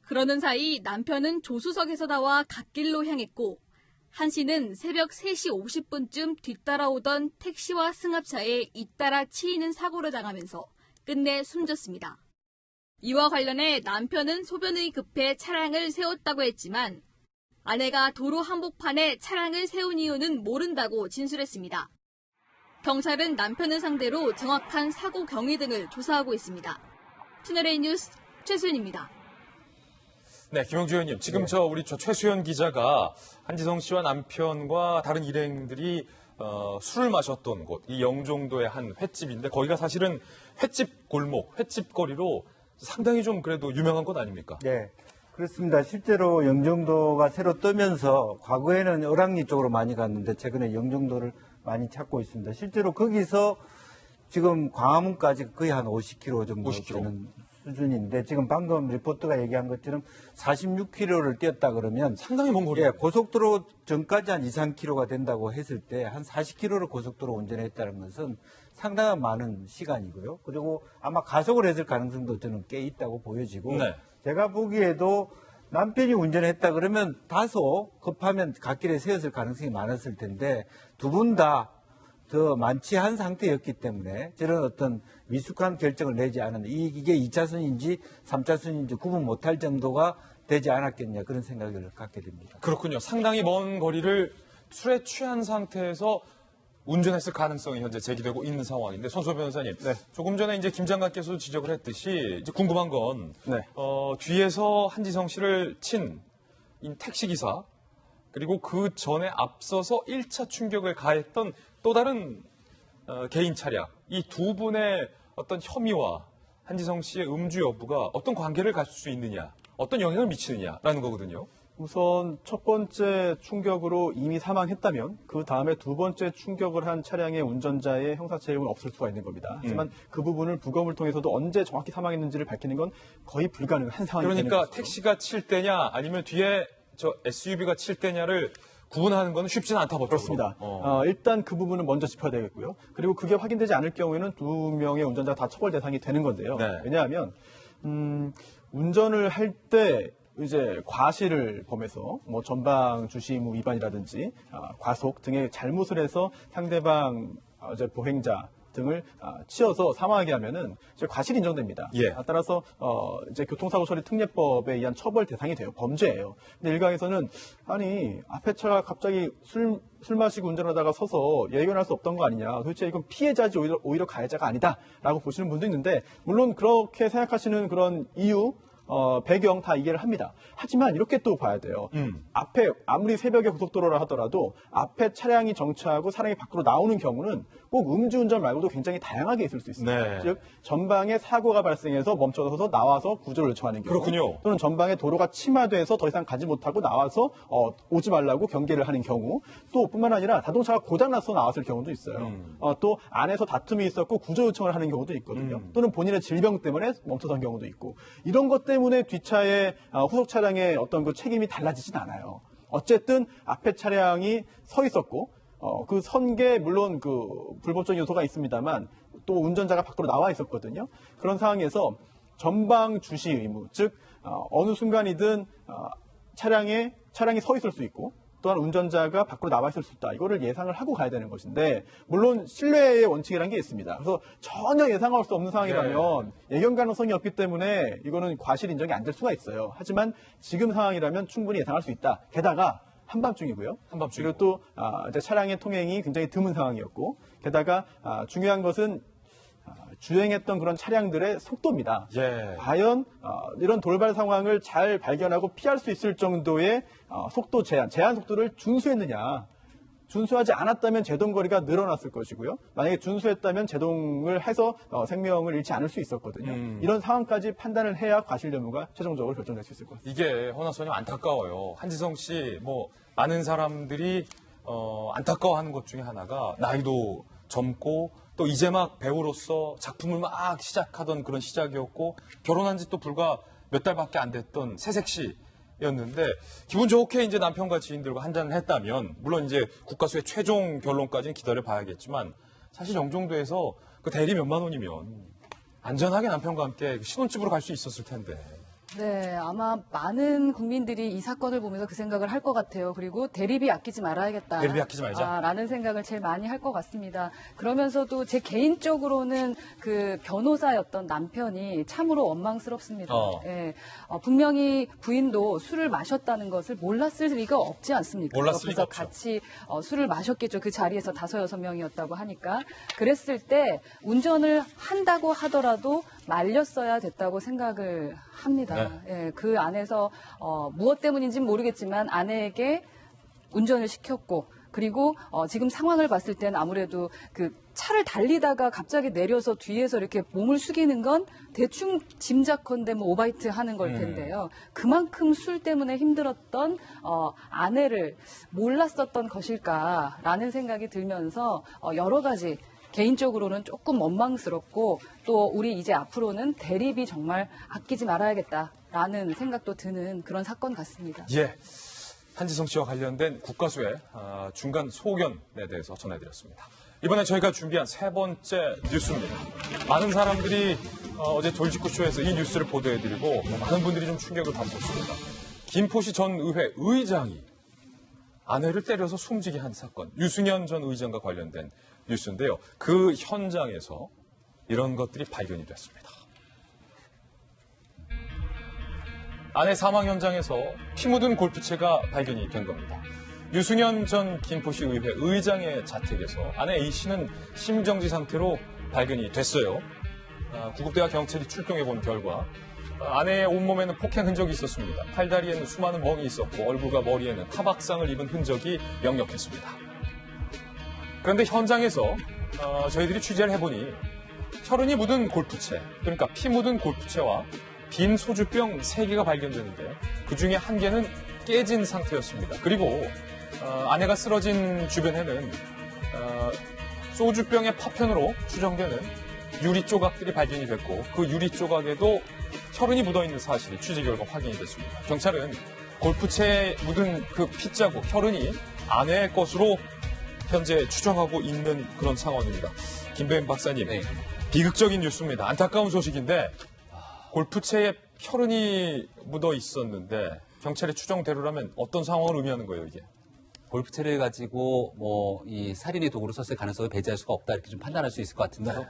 그러는 사이 남편은 조수석에서 나와 갓길로 향했고 한 씨는 새벽 3시 50분쯤 뒤따라오던 택시와 승합차에 잇따라 치이는 사고를 당하면서 끝내 숨졌습니다. 이와 관련해 남편은 소변이 급해 차량을 세웠다고 했지만 아내가 도로 한복판에 차량을 세운 이유는 모른다고 진술했습니다. 경찰은 남편을 상대로 정확한 사고 경위 등을 조사하고 있습니다. 채널A 뉴스 최수연입니다. 네, 김영주 의원님. 지금 우리 최수연 기자가 한지성 씨와 남편과 다른 일행들이 술을 마셨던 곳, 이 영종도의 한 횟집인데 거기가 사실은 횟집 골목, 횟집 거리로 상당히 좀 그래도 유명한 곳 아닙니까? 네, 그렇습니다. 실제로 영종도가 새로 뜨면서 과거에는 을왕리 쪽으로 많이 갔는데 최근에 영종도를 많이 찾고 있습니다. 실제로 거기서 지금 광화문까지 거의 한 50km 정도 되는 수준인데 지금 방금 리포터가 얘기한 것처럼 46km를 뛰었다 그러면 상당히 먼 거리예요. 예, 고속도로 전까지 한 2, 3km가 된다고 했을 때 한 40km를 고속도로 운전했다는 것은 상당한 많은 시간이고요. 그리고 아마 가속을 했을 가능성도 저는 꽤 있다고 보여지고 네. 제가 보기에도 남편이 운전했다 그러면 다소 급하면 갓길에 세웠을 가능성이 많았을 텐데 두 분 다 더 만취한 상태였기 때문에 저런 어떤 미숙한 결정을 내지 않았는데 이게 2차선인지 3차선인지 구분 못할 정도가 되지 않았겠냐 그런 생각을 갖게 됩니다. 그렇군요. 상당히 먼 거리를 술에 취한 상태에서 운전했을 가능성이 현재 제기되고 있는 상황인데 손소 변호사님, 조금 전에 이제 김 장관께서도 지적을 했듯이 이제 궁금한 건 뒤에서 한지성 씨를 친 이 택시기사 그리고 그 전에 앞서서 1차 충격을 가했던 또 다른 개인 차량 이 두 분의 어떤 혐의와 한지성 씨의 음주 여부가 어떤 관계를 가질 수 있느냐, 어떤 영향을 미치느냐라는 거거든요. 우선 첫 번째 충격으로 이미 사망했다면 그 다음에 두 번째 충격을 한 차량의 운전자의 형사책임은 없을 수가 있는 겁니다. 하지만 그 부분을 부검을 통해서도 언제 정확히 사망했는지를 밝히는 건 거의 불가능한 상황이 되는 거죠. 그러니까 택시가 칠 때냐 아니면 뒤에 저 SUV가 칠 때냐를 구분하는 건 쉽지는 않다 보죠. 그렇습니다. 일단 그 부분은 먼저 짚어야 되겠고요. 그리고 그게 확인되지 않을 경우에는 두 명의 운전자가 다 처벌 대상이 되는 건데요. 네. 왜냐하면 운전을 할 때 이제 과실을 범해서 뭐 전방 주시 의무 위반이라든지 과속 등의 잘못을 해서 상대방 이제 보행자 등을 치어서 사망하게 하면은 이제 과실이 인정됩니다. 예. 따라서 이제 교통사고 처리 특례법에 의한 처벌 대상이 돼요. 범죄예요. 근데 일각에서는 아니 앞에 차가 갑자기 술 마시고 운전하다가 서서 예견할 수 없던 거 아니냐. 도대체 이건 피해자지 오히려 가해자가 아니다라고 보시는 분도 있는데 물론 그렇게 생각하시는 그런 이유 배경 다 이해를 합니다. 하지만 이렇게 또 봐야 돼요. 앞에 아무리 새벽에 고속도로라 하더라도 앞에 차량이 정차하고 사람이 밖으로 나오는 경우는 꼭 음주운전 말고도 굉장히 다양하게 있을 수 있습니다. 네. 즉 전방에 사고가 발생해서 멈춰서 나와서 구조를 요청하는 경우 그렇군요. 또는 전방에 도로가 침하돼서 더 이상 가지 못하고 나와서 오지 말라고 경계를 하는 경우 또 뿐만 아니라 자동차가 고장나서 나왔을 경우도 있어요. 또 안에서 다툼이 있었고 구조 요청을 하는 경우도 있거든요. 또는 본인의 질병 때문에 멈춰선 경우도 있고 이런 것 때문에 뒷차의 후속 차량의 어떤 그 책임이 달라지진 않아요. 어쨌든 앞에 차량이 서 있었고 그 선계 물론 그 불법적인 요소가 있습니다만 또 운전자가 밖으로 나와 있었거든요. 그런 상황에서 전방 주시 의무, 즉 어느 순간이든 차량이 서 있을 수 있고 또한 운전자가 밖으로 나와 있을 수 있다. 이거를 예상을 하고 가야 되는 것인데 물론 신뢰의 원칙이라는 게 있습니다. 그래서 전혀 예상할 수 없는 상황이라면 예견 가능성이 없기 때문에 이거는 과실 인정이 안 될 수가 있어요. 하지만 지금 상황이라면 충분히 예상할 수 있다. 게다가 한밤중이고요. 그리고 또 이제 차량의 통행이 굉장히 드문 상황이었고 게다가 중요한 것은 주행했던 그런 차량들의 속도입니다. 과연 이런 돌발 상황을 잘 발견하고 피할 수 있을 정도의 속도 제한 속도를 준수했느냐. 준수하지 않았다면 제동거리가 늘어났을 것이고요. 만약에 준수했다면 제동을 해서 생명을 잃지 않을 수 있었거든요. 이런 상황까지 판단을 해야 과실 여부가 최종적으로 결정될 수 있을 것 같습니다. 이게 허나소님 안타까워요. 한지성 씨 많은 사람들이 안타까워하는 것 중에 하나가 나이도 젊고 또 이제 막 배우로서 작품을 막 시작하던 그런 시작이었고 결혼한 지 또 불과 몇 달밖에 안 됐던 새색시였는데 기분 좋게 이제 남편과 지인들과 한잔을 했다면 물론 이제 국가수의 최종 결론까지는 기다려 봐야겠지만 사실 영종도에서 그 대리 몇만 원이면 안전하게 남편과 함께 신혼집으로 갈 수 있었을 텐데. 네, 아마 많은 국민들이 이 사건을 보면서 그 생각을 할 것 같아요. 그리고 대립이 아끼지 말아야겠다. 대립이 아끼지 말자. 라는 생각을 제일 많이 할 것 같습니다. 그러면서도 제 개인적으로는 그 변호사였던 남편이 참으로 원망스럽습니다. 분명히 부인도 술을 마셨다는 것을 몰랐을 리가 없지 않습니까? 몰랐을 리가 옆에서 같이 술을 마셨겠죠. 그 자리에서 5-6명이었다고 하니까. 그랬을 때 운전을 한다고 하더라도 말렸어야 됐다고 생각을 합니다. 그 안에서 무엇 때문인지는 모르겠지만 아내에게 운전을 시켰고 그리고 지금 상황을 봤을 때는 아무래도 그 차를 달리다가 갑자기 내려서 뒤에서 이렇게 몸을 숙이는 건 대충 짐작컨대 오바이트 하는 걸 텐데요. 그만큼 술 때문에 힘들었던 아내를 몰랐었던 것일까라는 생각이 들면서 여러 가지 개인적으로는 조금 원망스럽고 또 우리 이제 앞으로는 대립이 정말 아끼지 말아야겠다라는 생각도 드는 그런 사건 같습니다. 한지성 씨와 관련된 국가수의 중간 소견에 대해서 전해드렸습니다. 이번에 저희가 준비한 세 번째 뉴스입니다. 많은 사람들이 어제 돌직구쇼에서 이 뉴스를 보도해드리고 많은 분들이 좀 충격을 받으셨습니다. 김포시 전 의회 의장이 아내를 때려서 숨지게 한 사건, 유승현 전 의장과 관련된 뉴스인데요. 그 현장에서 이런 것들이 발견이 됐습니다. 아내 사망 현장에서 피 묻은 골프채가 발견이 된 겁니다. 유승현 전 김포시 의회 의장의 자택에서 아내 A씨는 심정지 상태로 발견이 됐어요. 구급대와 경찰이 출동해 본 결과 아내의 온몸에는 폭행 흔적이 있었습니다. 팔다리에는 수많은 멍이 있었고 얼굴과 머리에는 타박상을 입은 흔적이 역력했습니다. 그런데 현장에서 저희들이 취재를 해보니 혈흔이 묻은 골프채, 그러니까 피 묻은 골프채와 빈 소주병 3개가 발견되는데 그중에 1개는 깨진 상태였습니다. 그리고 아내가 쓰러진 주변에는 소주병의 파편으로 추정되는 유리 조각들이 발견이 됐고 그 유리 조각에도 혈흔이 묻어있는 사실이 취재 결과 확인이 됐습니다. 경찰은 골프채에 묻은 그 핏자국, 혈흔이 아내의 것으로 현재 추정하고 있는 그런 상황입니다. 김배임 박사님, 비극적인 뉴스입니다. 안타까운 소식인데 골프채에 혈흔이 묻어 있었는데 경찰의 추정대로라면 어떤 상황을 의미하는 거예요, 이게? 골프채를 가지고 이 살인의 도구로 썼을 가능성을 배제할 수가 없다 이렇게 좀 판단할 수 있을 것 같은데요.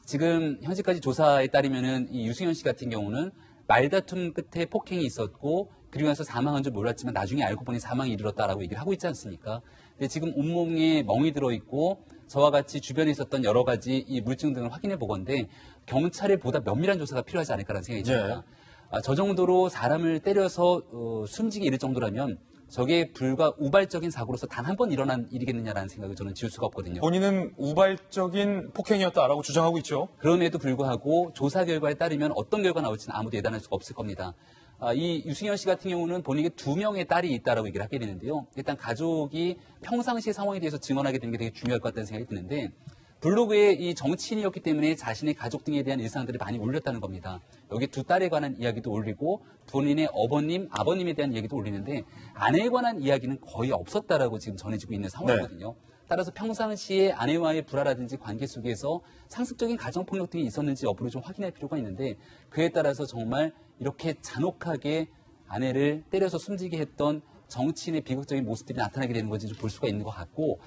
지금 현재까지 조사에 따르면은 이 유승현 씨 같은 경우는 말다툼 끝에 폭행이 있었고 그리고 나서 사망한 줄 몰랐지만 나중에 알고 보니 사망에 이르렀다라고 얘기를 하고 있지 않습니까? 근데 지금 온몸에 멍이 들어있고 저와 같이 주변에 있었던 여러 가지 이 물증 등을 확인해 보건데 경찰에 보다 면밀한 조사가 필요하지 않을까라는 생각이 듭니다. 저 정도로 사람을 때려서 숨지게 이를 정도라면 저게 불과 우발적인 사고로서 단 한 번 일어난 일이겠느냐라는 생각을 저는 지울 수가 없거든요. 본인은 우발적인 폭행이었다라고 주장하고 있죠. 그럼에도 불구하고 조사 결과에 따르면 어떤 결과가 나올지는 아무도 예단할 수가 없을 겁니다. 이 유승현 씨 같은 경우는 본인에게 2명의 딸이 있다라고 얘기를 하게 되는데요. 일단 가족이 평상시 상황에 대해서 증언하게 되는 게 되게 중요할 것 같다는 생각이 드는데 블로그에 이 정치인이었기 때문에 자신의 가족 등에 대한 일상들을 많이 올렸다는 겁니다. 여기 2 딸에 관한 이야기도 올리고 본인의 어머님, 아버님에 대한 이야기도 올리는데 아내에 관한 이야기는 거의 없었다라고 지금 전해지고 있는 상황이거든요. 따라서 평상시에 아내와의 불화라든지 관계 속에서 상습적인 가정폭력 등이 있었는지 여부를 좀 확인할 필요가 있는데 그에 따라서 정말 이렇게 잔혹하게 아내를 때려서 숨지게 했던 정치인의 비극적인 모습들이 나타나게 되는 건지 좀 볼 수가 있는 것 같고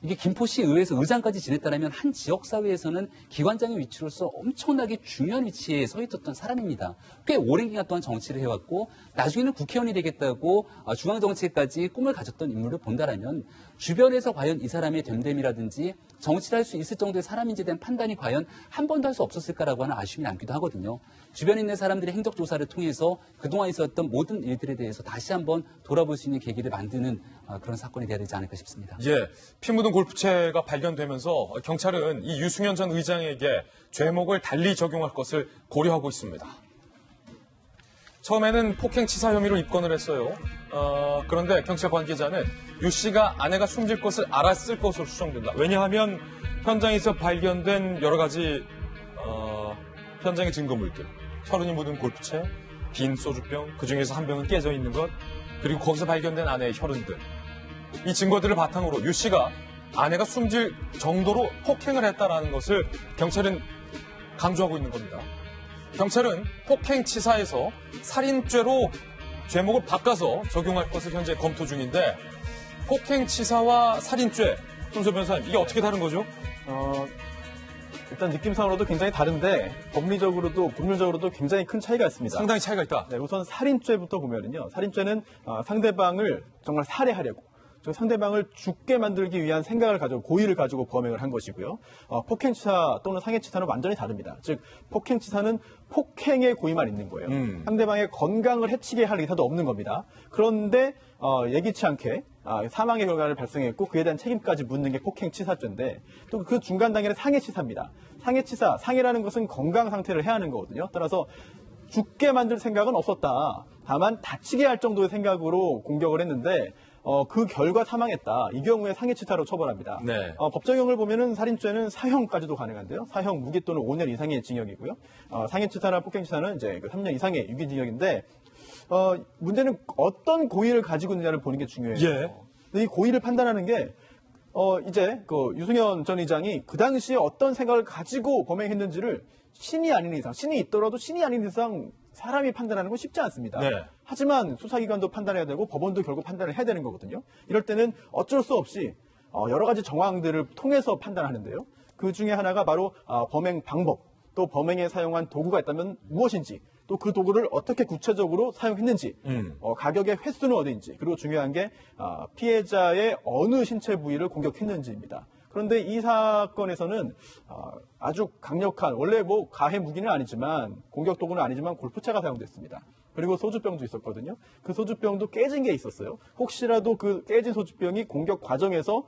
이게 김포시 의회에서 의장까지 지냈다면 한 지역사회에서는 기관장의 위치로서 엄청나게 중요한 위치에 서 있었던 사람입니다. 꽤 오랜 기간 동안 정치를 해왔고 나중에는 국회의원이 되겠다고 중앙정치에까지 꿈을 가졌던 인물을 본다라면 주변에서 과연 이 사람의 됨됨이라든지 정치를 할 수 있을 정도의 사람인지에 대한 판단이 과연 한 번도 할 수 없었을까라고 하는 아쉬움이 남기도 하거든요. 주변에 있는 사람들의 행적조사를 통해서 그동안 있었던 모든 일들에 대해서 다시 한번 돌아볼 수 있는 계기를 만드는 그런 사건이 돼야 되지 않을까 싶습니다. 예, 피 묻은 골프채가 발견되면서 경찰은 이 유승현 전 의장에게 죄목을 달리 적용할 것을 고려하고 있습니다. 처음에는 폭행치사 혐의로 입건을 했어요. 그런데 경찰 관계자는 유 씨가 아내가 숨질 것을 알았을 것으로 추정된다. 왜냐하면 현장에서 발견된 여러 가지 현장의 증거물들, 혈흔이 묻은 골프채, 빈 소주병, 그중에서 한 병은 깨져 있는 것, 그리고 거기서 발견된 아내의 혈흔들. 이 증거들을 바탕으로 유 씨가 아내가 숨질 정도로 폭행을 했다라는 것을 경찰은 강조하고 있는 겁니다. 경찰은 폭행치사에서 살인죄로 죄목을 바꿔서 적용할 것을 현재 검토 중인데 폭행치사와 살인죄, 손소 변호사님, 이게 어떻게 다른 거죠? 일단 느낌상으로도 굉장히 다른데 법리적으로도 법률적으로도 굉장히 큰 차이가 있습니다. 상당히 차이가 있다. 네, 우선 살인죄부터 보면은요. 살인죄는 상대방을 정말 살해하려고 상대방을 죽게 만들기 위한 생각을 가지고 고의를 가지고 범행을 한 것이고요. 폭행치사 또는 상해치사는 완전히 다릅니다. 즉 폭행치사는 폭행의 고의만 있는 거예요. 상대방의 건강을 해치게 할 의사도 없는 겁니다. 그런데 예기치 않게 사망의 결과를 발생했고 그에 대한 책임까지 묻는 게 폭행치사죄인데 또 그 중간 단계는 상해치사입니다. 상해치사, 상해라는 것은 건강 상태를 해하는 거거든요. 따라서 죽게 만들 생각은 없었다. 다만 다치게 할 정도의 생각으로 공격을 했는데 그 결과 사망했다. 이 경우에 상해치사로 처벌합니다. 네. 법 적용을 보면은 살인죄는 사형까지도 가능한데요. 사형 무기 또는 5년 이상의 징역이고요. 상해치사나 폭행치사는 이제 3년 이상의 유기징역인데 문제는 어떤 고의를 가지고 있느냐를 보는 게 중요해요. 예. 근데 이 고의를 판단하는 게 이제 그 유승현 전 의장이 그 당시에 어떤 생각을 가지고 범행했는지를 신이 아닌 이상, 신이 있더라도 신이 아닌 이상 사람이 판단하는 건 쉽지 않습니다. 네. 하지만 수사기관도 판단해야 되고 법원도 결국 판단을 해야 되는 거거든요. 이럴 때는 어쩔 수 없이 여러 가지 정황들을 통해서 판단하는데요. 그 중에 하나가 바로 범행 방법, 또 범행에 사용한 도구가 있다면 무엇인지, 또 그 도구를 어떻게 구체적으로 사용했는지, 가격의 횟수는 어디인지, 그리고 중요한 게 피해자의 어느 신체 부위를 공격했는지입니다. 그런데 이 사건에서는 아주 강력한, 원래 뭐 가해 무기는 아니지만 공격 도구는 아니지만 골프채가 사용됐습니다. 그리고 소주병도 있었거든요. 그 소주병도 깨진 게 있었어요. 혹시라도 그 깨진 소주병이 공격 과정에서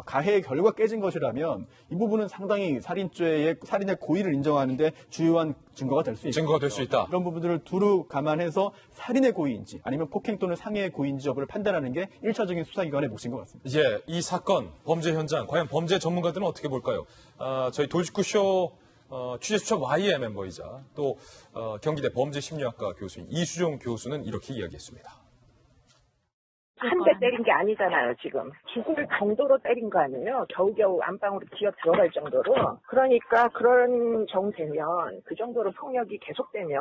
가해의 결과 깨진 것이라면 이 부분은 상당히 살인의 고의를 인정하는데 주요한 증거가 될 수 있다. 증거가 될 수 있다. 이런 부분들을 두루 감안해서 살인의 고의인지 아니면 폭행 또는 상해의 고의인지 여부를 판단하는 게 1차적인 수사기관의 몫인 것 같습니다. 예, 이 사건, 범죄 현장, 과연 범죄 전문가들은 어떻게 볼까요? 저희 돌직구쇼 취재수첩 Y의 멤버이자 또 경기대 범죄심리학과 교수인 이수종 교수는 이렇게 이야기했습니다. 한 대 때린 게 아니잖아요, 지금. 죽을 정도로 때린 거 아니에요? 겨우겨우 안방으로 기어 들어갈 정도로. 그러니까 그런 정도면, 그 정도로 폭력이 계속되면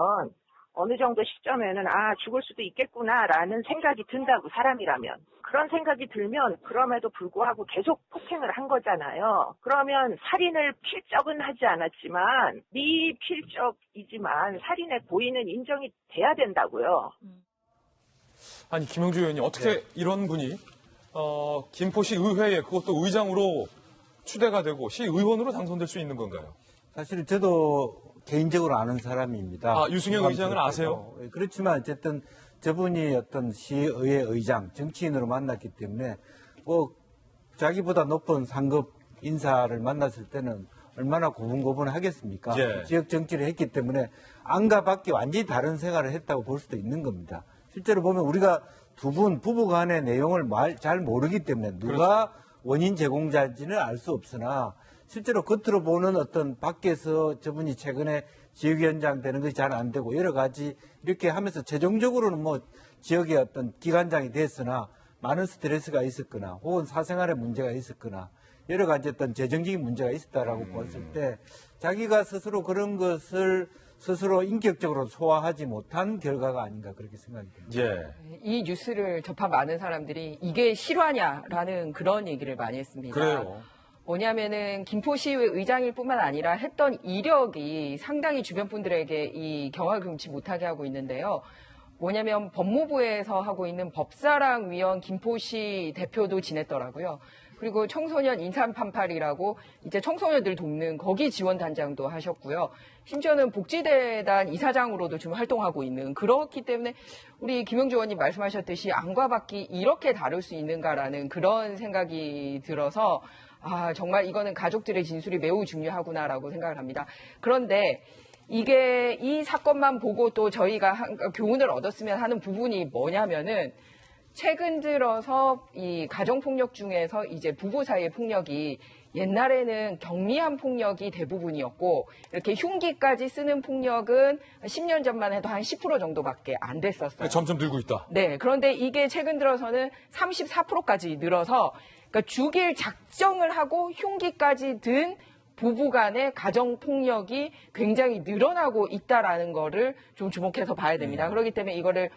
어느 정도 시점에는 죽을 수도 있겠구나라는 생각이 든다고, 사람이라면. 그런 생각이 들면 그럼에도 불구하고 계속 폭행을 한 거잖아요. 그러면 살인을 필적은 하지 않았지만 미필적이지만 살인의 고의는 인정이 돼야 된다고요. 아니, 김영주 의원님, 어떻게 이런 분이 김포시 의회에 그것도 의장으로 추대가 되고 시의원으로 당선될 수 있는 건가요? 사실 저도 개인적으로 아는 사람입니다. 유승현 의장을 아세요? 그렇지만 어쨌든 저분이 어떤 시의회 의장, 정치인으로 만났기 때문에 뭐 자기보다 높은 상급 인사를 만났을 때는 얼마나 고분고분하겠습니까? 예. 지역 정치를 했기 때문에 안과 밖에 완전히 다른 생활을 했다고 볼 수도 있는 겁니다. 실제로 보면 우리가 두 분 부부 간의 내용을 잘 모르기 때문에 누가 원인 제공자인지는 알 수 없으나 실제로 겉으로 보는 어떤 밖에서 저분이 최근에 지역위원장 되는 것이 잘 안 되고 여러 가지 이렇게 하면서 최종적으로는 뭐 지역의 어떤 기관장이 됐으나 많은 스트레스가 있었거나 혹은 사생활에 문제가 있었거나 여러 가지 어떤 재정적인 문제가 있었다라고 봤을 때 자기가 스스로 그런 것을 스스로 인격적으로 소화하지 못한 결과가 아닌가 그렇게 생각이 듭니다. 예. 이 뉴스를 접한 많은 사람들이 이게 실화냐라는 그런 얘기를 많이 했습니다. 그래요. 뭐냐면은 김포시의회 의장일 뿐만 아니라 했던 이력이 상당히 주변 분들에게 이 경악을 금치 못하게 하고 있는데요. 뭐냐면 법무부에서 하고 있는 법사랑 위원 김포시 대표도 지냈더라고요. 그리고 청소년 인삼판팔이라고 이제 청소년들 돕는 거기 지원단장도 하셨고요. 심지어는 복지대단 이사장으로도 좀 활동하고 있는, 그렇기 때문에 우리 김영주 의원님 말씀하셨듯이 안과 밖이 이렇게 다를 수 있는가라는 그런 생각이 들어서 정말 이거는 가족들의 진술이 매우 중요하구나라고 생각을 합니다. 그런데 이게 이 사건만 보고 또 저희가 교훈을 얻었으면 하는 부분이 뭐냐면은 최근 들어서 이 가정폭력 중에서 이제 부부 사이의 폭력이 옛날에는 경미한 폭력이 대부분이었고 이렇게 흉기까지 쓰는 폭력은 10년 전만 해도 한 10% 정도밖에 안 됐었어요. 점점 늘고 있다. 네. 그런데 이게 최근 들어서는 34%까지 늘어서 그러니까 죽일 작정을 하고 흉기까지 든 부부 간의 가정폭력이 굉장히 늘어나고 있다라는 거를 좀 주목해서 봐야 됩니다. 그렇기 때문에 이거를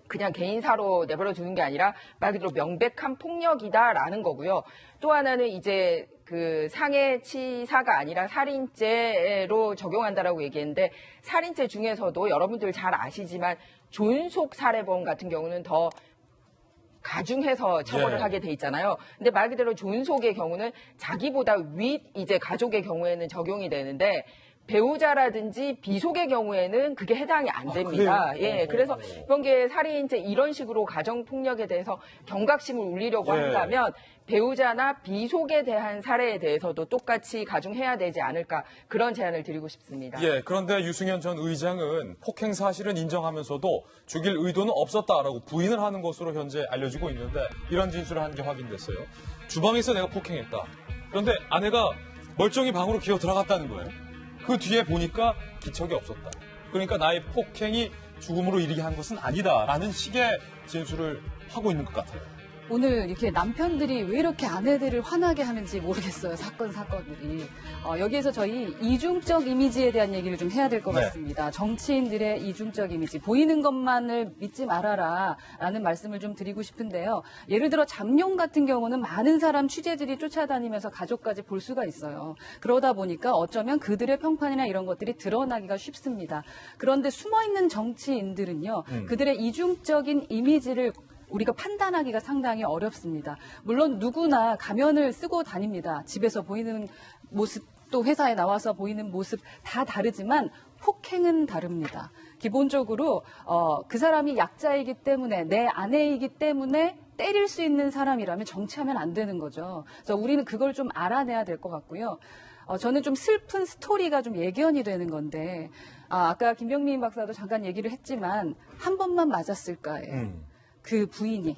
그냥 개인사로 내버려 두는 게 아니라 말 그대로 명백한 폭력이다라는 거고요. 또 하나는 이제 그 상해치사가 아니라 살인죄로 적용한다라고 얘기했는데 살인죄 중에서도 여러분들 잘 아시지만 존속 살해범 같은 경우는 더 가중해서 처벌을 하게 돼 있잖아요. 근데 말 그대로 존속의 경우는 자기보다 윗 이제 가족의 경우에는 적용이 되는데 배우자라든지 비속의 경우에는 그게 해당이 안 됩니다. 예, 그래서 이번 게 살인죄 이런 식으로 가정폭력에 대해서 경각심을 울리려고 한다면 배우자나 비속에 대한 사례에 대해서도 똑같이 가중해야 되지 않을까 그런 제안을 드리고 싶습니다. 예, 그런데 유승현 전 의장은 폭행 사실은 인정하면서도 죽일 의도는 없었다라고 부인을 하는 것으로 현재 알려지고 있는데 이런 진술을 한 게 확인됐어요. 주방에서 내가 폭행했다. 그런데 아내가 멀쩡히 방으로 기어 들어갔다는 거예요. 그 뒤에 보니까 기척이 없었다. 그러니까 나의 폭행이 죽음으로 이르게 한 것은 아니다라는 식의 진술을 하고 있는 것 같아요. 오늘 이렇게 남편들이 왜 이렇게 아내들을 화나게 하는지 모르겠어요. 사건들이. 여기에서 저희 이중적 이미지에 대한 얘기를 좀 해야 될 것 같습니다. 정치인들의 이중적 이미지. 보이는 것만을 믿지 말아라 라는 말씀을 좀 드리고 싶은데요. 예를 들어 잠룡 같은 경우는 많은 사람 취재들이 쫓아다니면서 가족까지 볼 수가 있어요. 그러다 보니까 어쩌면 그들의 평판이나 이런 것들이 드러나기가 쉽습니다. 그런데 숨어있는 정치인들은요. 그들의 이중적인 이미지를 우리가 판단하기가 상당히 어렵습니다. 물론 누구나 가면을 쓰고 다닙니다. 집에서 보이는 모습, 또 회사에 나와서 보이는 모습 다 다르지만 폭행은 다릅니다. 기본적으로 그 사람이 약자이기 때문에 내 아내이기 때문에 때릴 수 있는 사람이라면 정치하면 안 되는 거죠. 그래서 우리는 그걸 좀 알아내야 될 것 같고요. 저는 좀 슬픈 스토리가 좀 예견이 되는 건데 아까 김병민 박사도 잠깐 얘기를 했지만 한 번만 맞았을까에 그 부인이.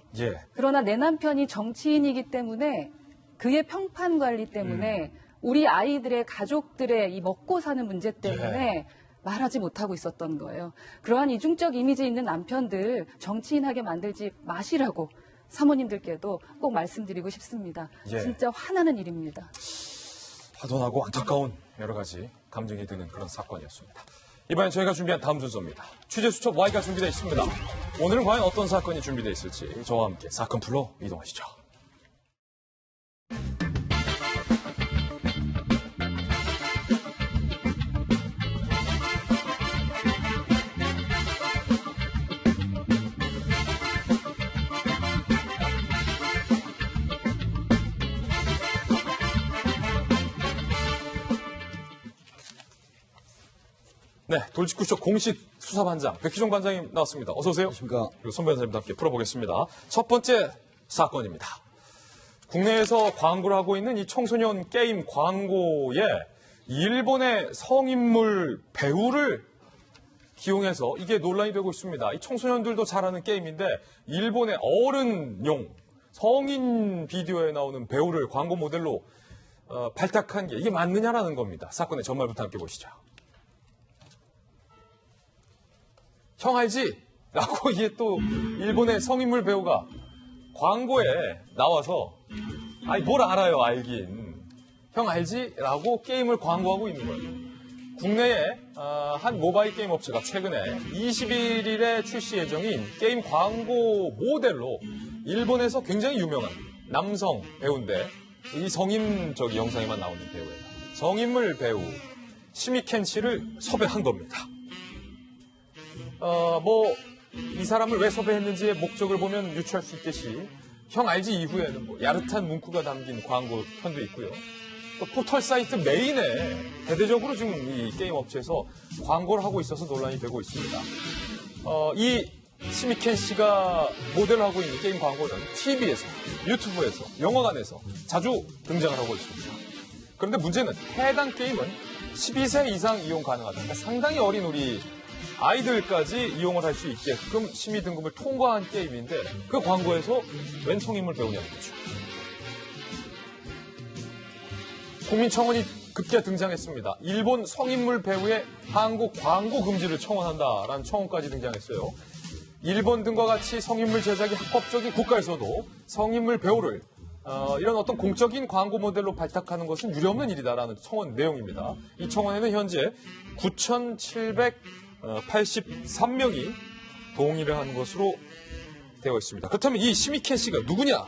그러나 내 남편이 정치인이기 때문에 그의 평판 관리 때문에 우리 아이들의 가족들의 이 먹고 사는 문제 때문에 말하지 못하고 있었던 거예요. 그러한 이중적 이미지 있는 남편들 정치인하게 만들지 마시라고 사모님들께도 꼭 말씀드리고 싶습니다. 진짜 화나는 일입니다. 화도 나고 안타까운 여러 가지 감정이 드는 그런 사건이었습니다. 이번엔 저희가 준비한 다음 순서입니다. 취재 수첩 Y가 준비되어 있습니다. 오늘은 과연 어떤 사건이 준비되어 있을지 저와 함께 사건 풀로 이동하시죠. 네, 돌직구쇼 공식 수사반장 백희종 반장님 나왔습니다. 어서 오세요. 안녕하십니까. 그리고 손 변호사님과 함께 풀어보겠습니다. 첫 번째 사건입니다. 국내에서 광고를 하고 있는 이 청소년 게임 광고에 일본의 성인물 배우를 기용해서 이게 논란이 되고 있습니다. 이 청소년들도 잘 아는 게임인데 일본의 어른용 성인 비디오에 나오는 배우를 광고 모델로 발탁한 게 이게 맞느냐라는 겁니다. 사건의 전말부터 함께 보시죠. 형 알지? 라고 이게 또 일본의 성인물 배우가 광고에 나와서 아니 뭘 알아요 알긴 형 알지? 라고 게임을 광고하고 있는 거예요. 국내에 한 모바일 게임 업체가 최근에 21일에 출시 예정인 게임 광고 모델로 일본에서 굉장히 유명한 남성 배우인데 이 성인 영상에만 나오는 배우예요. 성인물 배우 시미켄 씨를 섭외한 겁니다. 이 사람을 왜 섭외했는지의 목적을 보면 유추할 수 있듯이 형 알지 이후에는 야릇한 문구가 담긴 광고 편도 있고요. 또 포털 사이트 메인에 대대적으로 지금 이 게임 업체에서 광고를 하고 있어서 논란이 되고 있습니다. 이 시미켄 씨가 모델을 하고 있는 게임 광고는 TV에서, 유튜브에서, 영화관에서 자주 등장을 하고 있습니다. 그런데 문제는 해당 게임은 12세 이상 이용 가능하다. 그러니까 상당히 어린 우리 아이들까지 이용을 할 수 있게끔 심의 등급을 통과한 게임인데 그 광고에서 웬 성인물 배우냐는 거죠. 국민청원이 급기야 등장했습니다. 일본 성인물 배우의 한국 광고 금지를 청원한다라는 청원까지 등장했어요. 일본 등과 같이 성인물 제작이 합법적인 국가에서도 성인물 배우를 이런 어떤 공적인 광고 모델로 발탁하는 것은 유례없는 일이다라는 청원 내용입니다. 이 청원에는 현재 9,783명이 동의를 한 것으로 되어 있습니다. 그렇다면 이 시미켄 씨가 누구냐?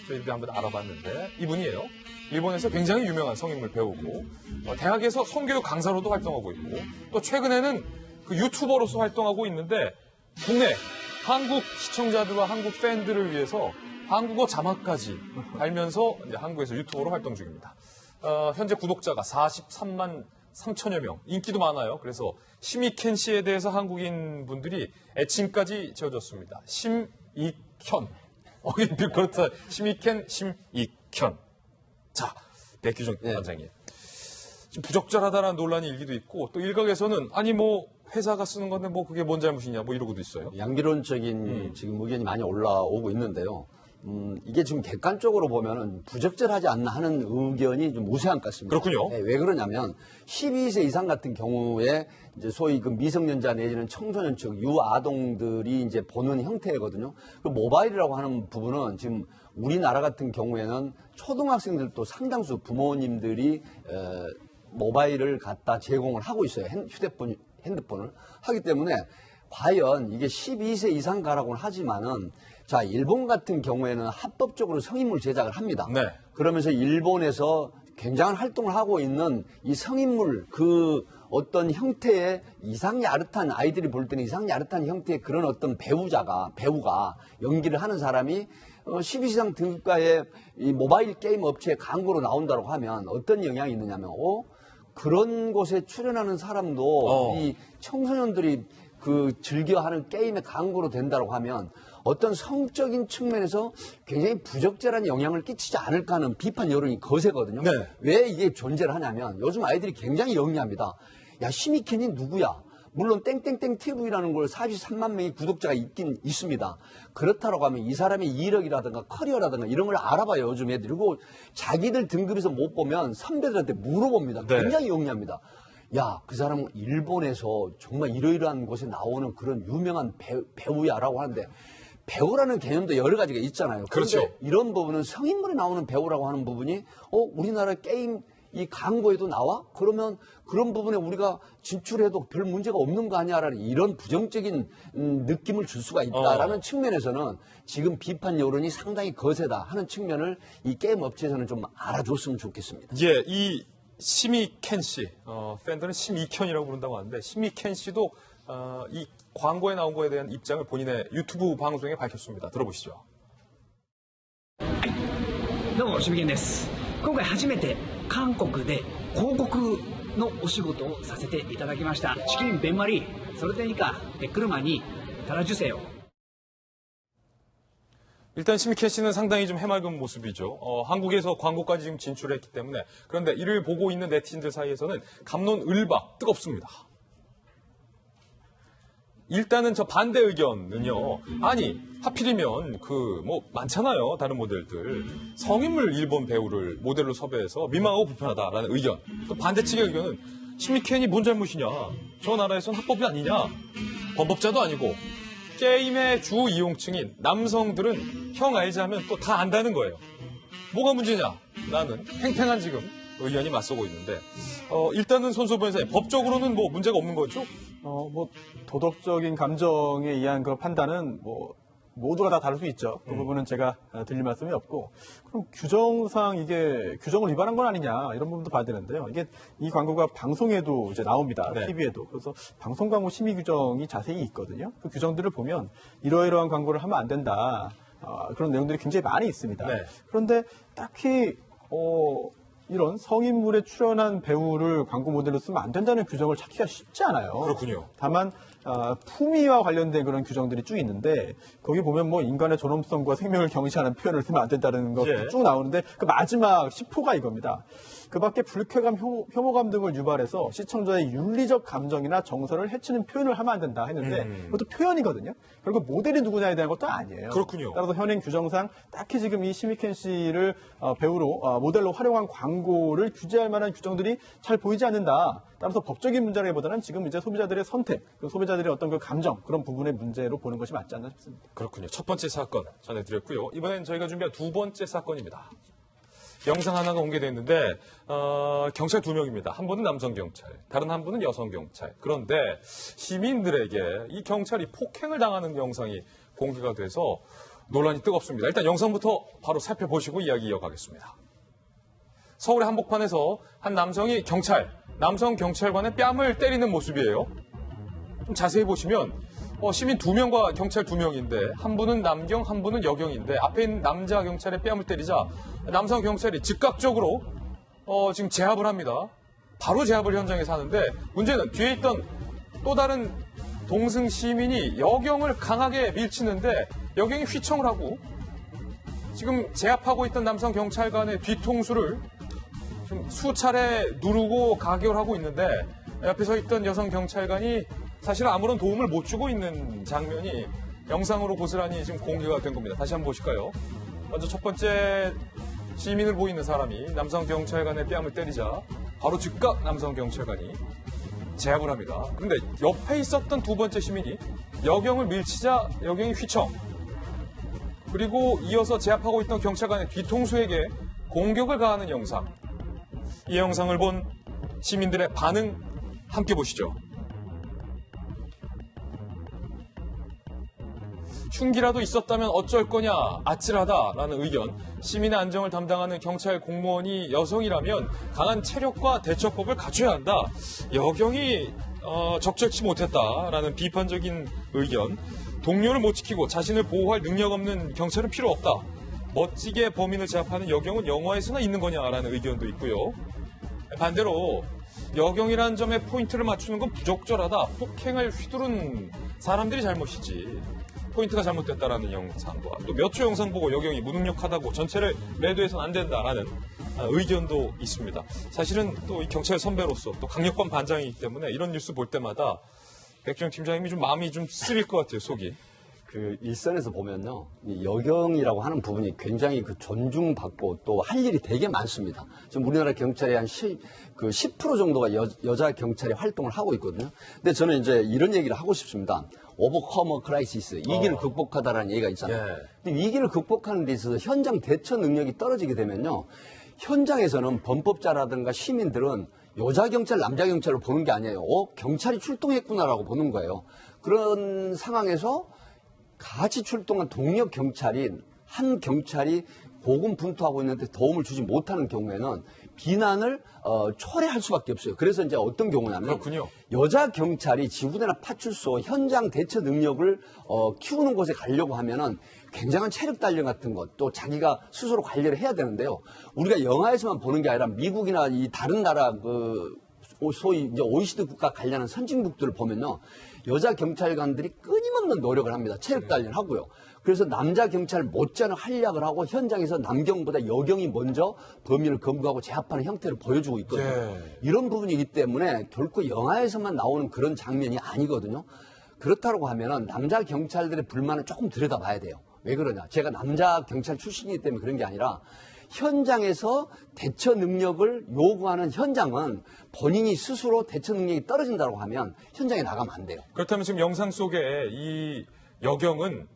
저희들이 한번 알아봤는데 이분이에요. 일본에서 굉장히 유명한 성인물 배우고 대학에서 성교육 강사로도 활동하고 있고 또 최근에는 그 유튜버로서 활동하고 있는데 국내 한국 시청자들과 한국 팬들을 위해서 한국어 자막까지 달면서 이제 한국에서 유튜버로 활동 중입니다. 현재 구독자가 43만 3천여 명, 인기도 많아요. 그래서 시미켄 씨에 대해서 한국인 분들이 애칭까지 지어줬습니다. 심익현. 그렇다. 시미켄, 심익현. 자, 백규정 단장님. 지금 부적절하다라는 논란이 일기도 있고 또 일각에서는 아니 회사가 쓰는 건데 그게 뭔 잘못이냐 이러고도 있어요. 양비론적인 지금 의견이 많이 올라오고 있는데요. 이게 지금 객관적으로 보면은 부적절하지 않나 하는 의견이 좀 우세한 것 같습니다. 그렇군요. 네, 왜 그러냐면 12세 이상 같은 경우에 이제 소위 그 미성년자 내지는 청소년 측 유아동들이 이제 보는 형태거든요. 그 모바일이라고 하는 부분은 지금 우리나라 같은 경우에는 초등학생들도 상당수 부모님들이 모바일을 갖다 제공을 하고 있어요. 핸드폰을 하기 때문에 과연 이게 12세 이상 가라고는 하지만은 자, 일본 같은 경우에는 합법적으로 성인물 제작을 합니다. 네. 그러면서 일본에서 굉장한 활동을 하고 있는 이 성인물 그 어떤 형태의 이상 야릇한 아이들이 볼 때는 이상 야릇한 형태의 그런 어떤 배우가 연기를 하는 사람이 12세 이상 등급가의 이 모바일 게임 업체에 광고로 나온다고 하면 어떤 영향이 있느냐면 그런 곳에 출연하는 사람도 이 청소년들이 그 즐겨하는 게임의 광고로 된다고 하면 어떤 성적인 측면에서 굉장히 부적절한 영향을 끼치지 않을까 하는 비판 여론이 거세거든요. 네. 왜 이게 존재를 하냐면 요즘 아이들이 굉장히 영리합니다. 야, 시미켄이 누구야? 물론 땡땡땡 TV라는 걸 43만 명의 구독자가 있긴 있습니다. 그렇다고 하면 이 사람의 이력이라든가 커리어라든가 이런 걸 알아봐요, 요즘 애들이. 그리고 자기들 등급에서 못 보면 선배들한테 물어봅니다. 네. 굉장히 영리합니다. 야, 그 사람은 일본에서 정말 이러이러한 곳에 나오는 그런 유명한 배우야라고 하는데 배우라는 개념도 여러 가지가 있잖아요. 그렇죠. 이런 부분은 성인물에 나오는 배우라고 하는 부분이 우리나라 게임 이 광고에도 나와? 그러면 그런 부분에 우리가 진출해도 별 문제가 없는 거 아니야라는 이런 부정적인 느낌을 줄 수가 있다라는 측면에서는 지금 비판 여론이 상당히 거세다 하는 측면을 이 게임 업체에서는 좀 알아줬으면 좋겠습니다. 예, 이 시미켄 씨, 팬들은 심익현이라고 부른다고 하는데 시미켄 씨도 이 광고에 나온 거에 대한 입장을 본인의 유튜브 방송에 밝혔습니다. 들어보시죠. どうも、しみけんです。今回初めて韓国で広告のお仕事をさせていただきました。チキンベンマリー、それでいいか、車に달아주세요. 일단 시미켄 씨는 상당히 좀 해맑은 모습이죠. 한국에서 광고까지 지금 진출했기 때문에 그런데 이를 보고 있는 네티즌들 사이에서는 갑론을박 뜨겁습니다. 일단은 저 반대 의견은요. 아니 하필이면 많잖아요. 다른 모델들. 성인물 일본 배우를 모델로 섭외해서 민망하고 불편하다라는 의견. 또 반대측의 의견은 시미켄이 뭔 잘못이냐. 저 나라에선 합법이 아니냐. 범법자도 아니고 게임의 주 이용층인 남성들은 형 알지 하면 또 다 안다는 거예요. 뭐가 문제냐. 나는 팽팽한 지금 의견이 맞서고 있는데 일단은 손소부 변호사님, 법적으로는 뭐 문제가 없는 거죠? 뭐 도덕적인 감정에 의한 그 판단은 뭐 모두가 다 다를 수 있죠. 그 부분은 제가 드릴 말씀이 없고, 그럼 규정상 이게 규정을 위반한 건 아니냐 이런 부분도 봐야 되는데요. 이게 이 광고가 방송에도 이제 나옵니다. 네. TV에도. 그래서 방송 광고 심의 규정이 자세히 있거든요. 그 규정들을 보면 이러이러한 광고를 하면 안 된다. 그런 내용들이 굉장히 많이 있습니다. 네. 그런데 딱히 이런 성인물에 출연한 배우를 광고 모델로 쓰면 안 된다는 규정을 찾기가 쉽지 않아요. 그렇군요. 다만 품위와 관련된 그런 규정들이 쭉 있는데, 거기 보면 뭐 인간의 존엄성과 생명을 경시하는 표현을 쓰면 안 된다는 거 쭉 나오는데, 그 마지막 10호가 이겁니다. 그 밖에 불쾌감, 혐오감 등을 유발해서 시청자의 윤리적 감정이나 정서를 해치는 표현을 하면 안 된다 했는데, 그것도 표현이거든요. 결국 모델이 누구냐에 대한 것도 아니에요. 그렇군요. 따라서 현행 규정상 딱히 지금 이 시미켄 씨를 배우로, 모델로 활용한 광고를 규제할 만한 규정들이 잘 보이지 않는다. 따라서 법적인 문제라기보다는 지금 이제 소비자들의 선택, 소비자들의 어떤 그 감정, 그런 부분의 문제로 보는 것이 맞지 않나 싶습니다. 그렇군요. 첫 번째 사건 전해드렸고요. 이번엔 저희가 준비한 두 번째 사건입니다. 영상 하나가 공개됐는데 경찰 2명입니다. 한 분은 남성 경찰, 다른 한 분은 여성 경찰. 그런데 시민들에게 이 경찰이 폭행을 당하는 영상이 공개가 돼서 논란이 뜨겁습니다. 일단 영상부터 바로 살펴보시고 이야기 이어가겠습니다. 서울의 한복판에서 한 남성이 남성 경찰관의 뺨을 때리는 모습이에요. 좀 자세히 보시면 시민 2명과 경찰 2명인데 한 분은 남경, 한 분은 여경인데 앞에 있는 남자 경찰의 뺨을 때리자 남성 경찰이 즉각적으로 지금 제압을 합니다. 바로 제압을 현장에서 하는데, 문제는 뒤에 있던 또 다른 동승 시민이 여경을 강하게 밀치는데 여경이 휘청을 하고 지금 제압하고 있던 남성 경찰관의 뒤통수를 좀 수차례 누르고 가결하고 있는데, 옆에 서 있던 여성 경찰관이 사실은 아무런 도움을 못 주고 있는 장면이 영상으로 고스란히 지금 공개가 된 겁니다. 다시 한번 보실까요? 먼저 첫 번째 시민을 보이는 사람이 남성 경찰관의 뺨을 때리자 바로 즉각 남성 경찰관이 제압을 합니다. 그런데 옆에 있었던 두 번째 시민이 여경을 밀치자 여경이 휘청, 그리고 이어서 제압하고 있던 경찰관의 뒤통수에게 공격을 가하는 영상. 이 영상을 본 시민들의 반응 함께 보시죠. 흉기라도 있었다면 어쩔 거냐, 아찔하다라는 의견. 시민의 안정을 담당하는 경찰 공무원이 여성이라면 강한 체력과 대처법을 갖춰야 한다. 여경이 적절치 못했다라는 비판적인 의견. 동료를 못 지키고 자신을 보호할 능력 없는 경찰은 필요 없다. 멋지게 범인을 제압하는 여경은 영화에서나 있는 거냐라는 의견도 있고요. 반대로 여경이라는 점에 포인트를 맞추는 건 부적절하다. 폭행을 휘두른 사람들이 잘못이지. 포인트가 잘못됐다라는 영상과 또 몇 초 영상 보고 여경이 무능력하다고 전체를 매도해서는 안 된다라는 의견도 있습니다. 사실은 또 이 경찰 선배로서 또 강력반 반장이기 때문에 이런 뉴스 볼 때마다 백주영 팀장님이 좀 마음이 좀 쓰릴 것 같아요, 속이. 그 일선에서 보면요, 이 여경이라고 하는 부분이 굉장히 그 존중받고 또 할 일이 되게 많습니다. 지금 우리나라 경찰의 한 10% 정도가 여자 경찰이 활동을 하고 있거든요. 근데 저는 이제 이런 얘기를 하고 싶습니다. 오버커머 크라이시스, 위기를 극복하다라는 얘기가 있잖아요. 근데 위기를 극복하는 데 있어서 현장 대처 능력이 떨어지게 되면요, 현장에서는 범법자라든가 시민들은 여자 경찰, 남자 경찰을 보는 게 아니에요. 경찰이 출동했구나라고 보는 거예요. 그런 상황에서 같이 출동한 동력 경찰인 한 경찰이 고군분투하고 있는데 도움을 주지 못하는 경우에는 비난을 초래할 수밖에 없어요. 그래서 이제 어떤 경우냐면, 그렇군요. 여자 경찰이 지구대나 파출소 현장 대처 능력을 키우는 곳에 가려고 하면은 굉장한 체력 단련 같은 것, 또 자기가 스스로 관리를 해야 되는데요. 우리가 영화에서만 보는 게 아니라 미국이나 이 다른 나라 소위 이제 OECD 국가 관련한 선진국들을 보면요, 여자 경찰관들이 끊임없는 노력을 합니다. 체력 단련하고요. 그래서 남자 경찰 못지않은 활약을 하고 현장에서 남경보다 여경이 먼저 범인을 검거하고 제압하는 형태를 보여주고 있거든요. 이런 부분이기 때문에 결코 영화에서만 나오는 그런 장면이 아니거든요. 그렇다고 하면은 남자 경찰들의 불만을 조금 들여다봐야 돼요. 왜 그러냐? 제가 남자 경찰 출신이기 때문에 그런 게 아니라, 현장에서 대처 능력을 요구하는 현장은 본인이 스스로 대처 능력이 떨어진다고 하면 현장에 나가면 안 돼요. 그렇다면 지금 영상 속에 이 여경은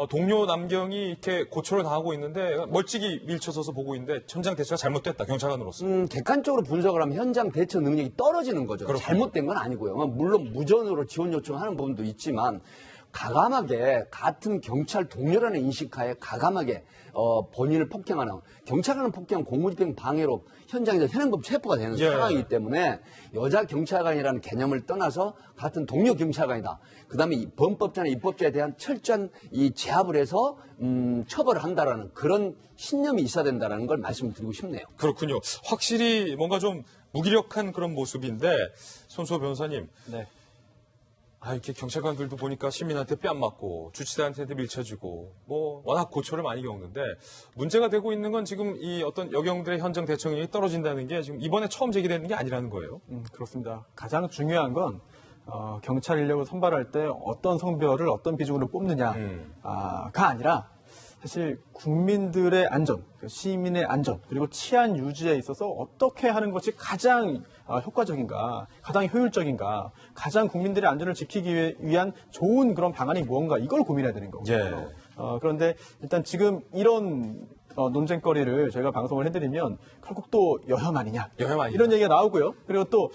동료 남경이 이렇게 고초를 당하고 있는데 멀찍이 밀쳐서서 보고 있는데 현장 대처가 잘못됐다, 경찰관으로서. 객관적으로 분석을 하면 현장 대처 능력이 떨어지는 거죠. 그렇군요. 잘못된 건 아니고요. 물론 무전으로 지원 요청하는 부분도 있지만 가감하게 같은 경찰 동료라는 인식하에 가감하게 본인을 폭행하는, 경찰관은 폭행, 공무집행 방해로 현장에서 현행범 체포가 되는 상황이기 때문에 여자 경찰관이라는 개념을 떠나서 같은 동료 경찰관이다. 그다음에 범법자나 입법자에 대한 철저한 이 제압을 해서 처벌을 한다라는 그런 신념이 있어야 된다는 걸 말씀을 드리고 싶네요. 그렇군요. 확실히 뭔가 좀 무기력한 그런 모습인데 손수호 변호사님. 네. 이렇게 경찰관들도 보니까 시민한테 뺨 맞고 주치사한테 밀쳐지고 뭐 워낙 고초를 많이 겪는데 문제가 되고 있는 건 지금 이 어떤 여경들의 현장 대처능력이 떨어진다는 게 지금 이번에 처음 제기되는 게 아니라는 거예요. 그렇습니다. 가장 중요한 건 경찰 인력을 선발할 때 어떤 성별을 어떤 비중으로 뽑느냐가 아니라 사실 국민들의 안전, 시민의 안전, 그리고 치안 유지에 있어서 어떻게 하는 것이 가장 효과적인가, 가장 효율적인가, 가장 국민들의 안전을 지키기 위한 좋은 그런 방안이 무언가, 이걸 고민해야 되는 거거든요. 그런데 일단 지금 이런 논쟁거리를 저희가 방송을 해드리면 결국 또 여혐 아니냐, 이런 얘기가 나오고요. 그리고 또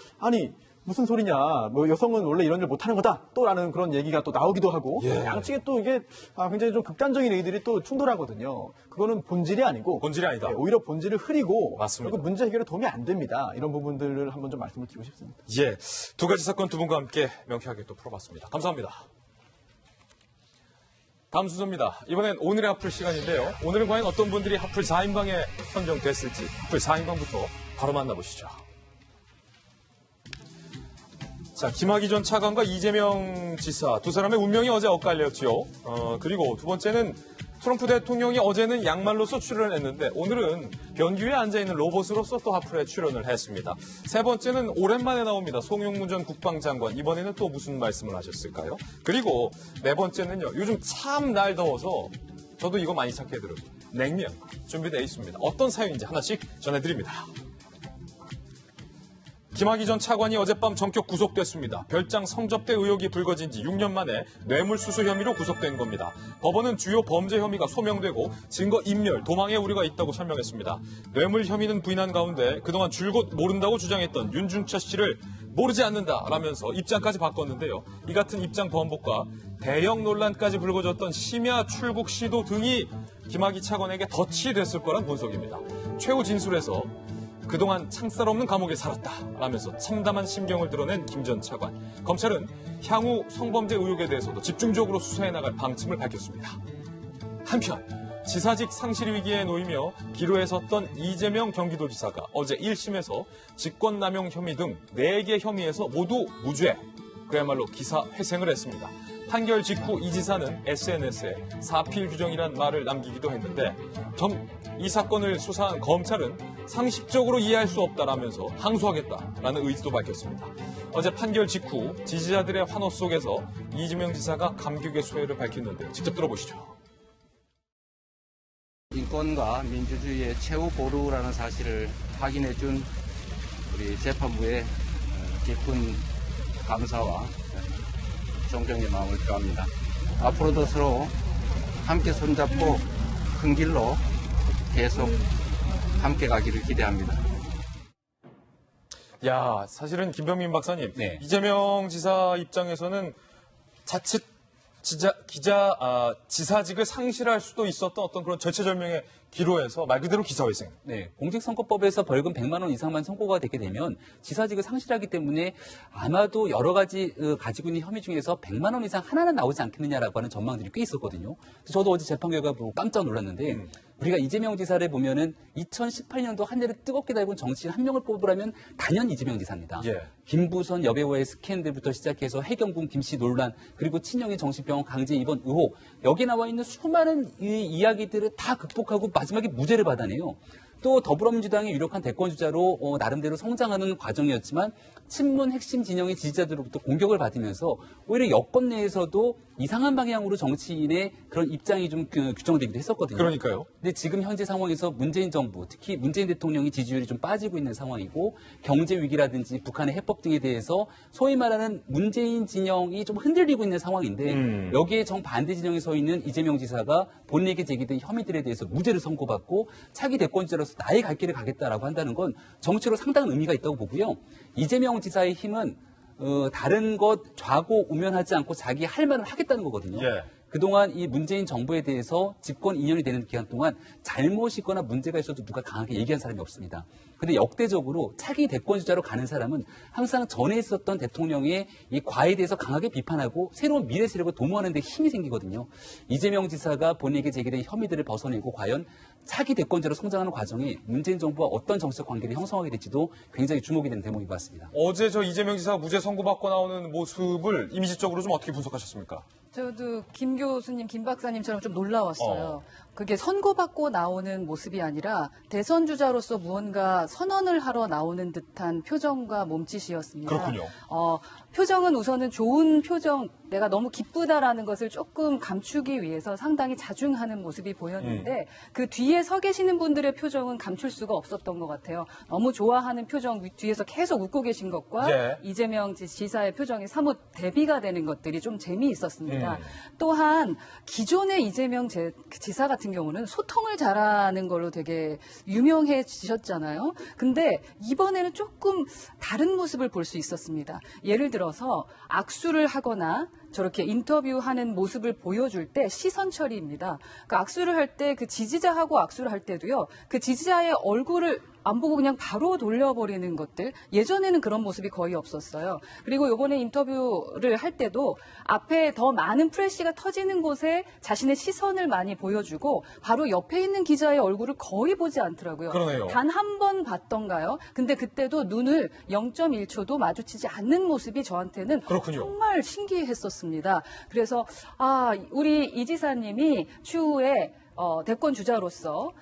무슨 소리냐, 뭐 여성은 원래 이런 일 못하는 거다, 또라는 그런 얘기가 또 나오기도 하고, 양측에 또 이게 굉장히 좀 극단적인 얘기들이 또 충돌하거든요. 그거는 본질이 아니고, 본질이 아니다. 오히려 본질을 흐리고, 맞습니다. 그리고 문제 해결에 도움이 안 됩니다. 이런 부분들을 한번 좀 말씀을 드리고 싶습니다. 예, 두 가지 사건 두 분과 함께 명쾌하게 또 풀어봤습니다. 감사합니다. 다음 순서입니다. 이번엔 오늘의 하풀 시간인데요. 오늘은 과연 어떤 분들이 하풀 4인방에 선정됐을지 하풀 4인방부터 바로 만나보시죠. 자, 김학의 전 차관과 이재명 지사 두 사람의 운명이 어제 엇갈렸지요. 그리고 두 번째는 트럼프 대통령이 어제는 양말로서 출연을 했는데 오늘은 변기에 앉아있는 로봇으로서 또 하풀에 출연을 했습니다. 세 번째는 오랜만에 나옵니다. 송영문 전 국방장관. 이번에는 또 무슨 말씀을 하셨을까요? 그리고 네 번째는요. 요즘 참 날 더워서 저도 이거 많이 찾게 들어요. 냉면 준비되어 있습니다. 어떤 사연인지 하나씩 전해드립니다. 김학의 전 차관이 어젯밤 전격 구속됐습니다. 별장 성접대 의혹이 불거진 지 6년 만에 뇌물수수 혐의로 구속된 겁니다. 법원은 주요 범죄 혐의가 소명되고 증거 인멸, 도망의 우려가 있다고 설명했습니다. 뇌물 혐의는 부인한 가운데 그동안 줄곧 모른다고 주장했던 윤중철 씨를 모르지 않는다라면서 입장까지 바꿨는데요. 이 같은 입장 번복과 대형 논란까지 불거졌던 심야 출국 시도 등이 김학의 차관에게 덫이 됐을 거란 분석입니다. 최후 진술에서 그동안 창살 없는 감옥에 살았다라면서 참담한 심경을 드러낸 김 전 차관. 검찰은 향후 성범죄 의혹에 대해서도 집중적으로 수사해 나갈 방침을 밝혔습니다. 한편 지사직 상실 위기에 놓이며 기로에 섰던 이재명 경기도지사가 어제 1심에서 직권남용 혐의 등 4개 혐의에서 모두 무죄, 그야말로 기사 회생을 했습니다. 판결 직후 이 지사는 SNS에 사필 규정이란 말을 남기기도 했는데 이 사건을 수사한 검찰은 상식적으로 이해할 수 없다라면서 항소하겠다라는 의지도 밝혔습니다. 어제 판결 직후 지지자들의 환호 속에서 이재명 지사가 감격의 소회를 밝혔는데 직접 들어보시죠. 인권과 민주주의의 최후 보루라는 사실을 확인해준 우리 재판부의 깊은 감사와 존경의 마음을 표합니다. 앞으로도 서로 함께 손잡고 큰 길로 계속 함께 가기를 기대합니다. 야, 사실은 김병민 박사님, 이재명 지사 입장에서는 자칫 지사직을 상실할 수도 있었던 어떤 그런 절체절명의 기로에서 말 그대로 기사회생. 네, 공직선거법에서 벌금 100만 원 이상만 선고가 되게 되면 지사직을 상실하기 때문에 아마도 여러 가지 가지고 있는 혐의 중에서 100만 원 이상 하나는 나오지 않겠느냐라고 하는 전망들이 꽤 있었거든요. 저도 어제 재판 결과 보고 깜짝 놀랐는데 우리가 이재명 지사를 보면은 2018년도 한 해를 뜨겁게 달군 정치인 한 명을 뽑으라면 단연 이재명 지사입니다. 김부선 여배우의 스캔들부터 시작해서 해경군 김씨 논란, 그리고 친형의 정신병원 강제 입원 의혹, 여기 나와 있는 수많은 이야기들을 다 극복하고 마지막에 무죄를 받아내요. 또 더불어민주당의 유력한 대권주자로 나름대로 성장하는 과정이었지만 친문 핵심 진영의 지지자들로부터 공격을 받으면서 오히려 여권 내에서도 이상한 방향으로 정치인의 그런 입장이 좀 규정되기도 했었거든요. 그러니까요. 근데 지금 현재 상황에서 문재인 정부, 특히 문재인 대통령이 지지율이 좀 빠지고 있는 상황이고 경제 위기라든지 북한의 해법 등에 대해서 소위 말하는 문재인 진영이 좀 흔들리고 있는 상황인데 여기에 정반대 진영에 서 있는 이재명 지사가 본인에게 제기된 혐의들에 대해서 무죄를 선고받고 차기 대권주자로서 나의 갈 길을 가겠다라고 한다는 건 정치로 상당한 의미가 있다고 보고요. 이재명 지사의 힘은 다른 것 좌고 우면하지 않고 자기 할 말을 하겠다는 거거든요. 예. 그동안 이 문재인 정부에 대해서 집권 2년이 되는 기간 동안 잘못이거나 문제가 있어도 누가 강하게 얘기한 사람이 없습니다. 근데 역대적으로 차기 대권주자로 가는 사람은 항상 전에 있었던 대통령의 이 과에 대해서 강하게 비판하고 새로운 미래 세력을 도모하는 데 힘이 생기거든요. 이재명 지사가 본인에게 제기된 혐의들을 벗어내고 과연 차기 대권자로 성장하는 과정에 문재인 정부와 어떤 정치적 관계를 형성하게 될지도 굉장히 주목이 되는 대목인 것 같습니다. 어제 저 이재명 지사가 무죄 선고받고 나오는 모습을 이미지적으로 좀 어떻게 분석하셨습니까? 저도 김 교수님, 김 박사님처럼 좀 놀라웠어요. 그게 선고받고 나오는 모습이 아니라 대선 주자로서 무언가 선언을 하러 나오는 듯한 표정과 몸짓이었습니다. 그렇군요. 표정은 우선은 좋은 표정, 내가 너무 기쁘다라는 것을 조금 감추기 위해서 상당히 자중하는 모습이 보였는데 그 뒤에 서 계시는 분들의 표정은 감출 수가 없었던 것 같아요. 너무 좋아하는 표정 뒤에서 계속 웃고 계신 것과 이재명 지사의 표정이 사뭇 대비가 되는 것들이 좀 재미있었습니다. 또한 기존의 이재명 지사 같은 경우는 소통을 잘하는 걸로 되게 유명해지셨잖아요. 근데 이번에는 조금 다른 모습을 볼 수 있었습니다. 예를 들어서 악수를 하거나 저렇게 인터뷰하는 모습을 보여줄 때 시선 처리입니다. 그러니까 악수를 할 때 그 지지자하고 악수를 할 때도요. 그 지지자의 얼굴을 안 보고 그냥 바로 돌려버리는 것들. 예전에는 그런 모습이 거의 없었어요. 그리고 이번에 인터뷰를 할 때도 앞에 더 많은 프레시가 터지는 곳에 자신의 시선을 많이 보여주고 바로 옆에 있는 기자의 얼굴을 거의 보지 않더라고요. 그러네요. 단 한 번 봤던가요? 근데 그때도 눈을 0.1초도 마주치지 않는 모습이 저한테는 정말 신기했었습니다. 그래서 우리 이 지사님이 추후에 대권 주자로서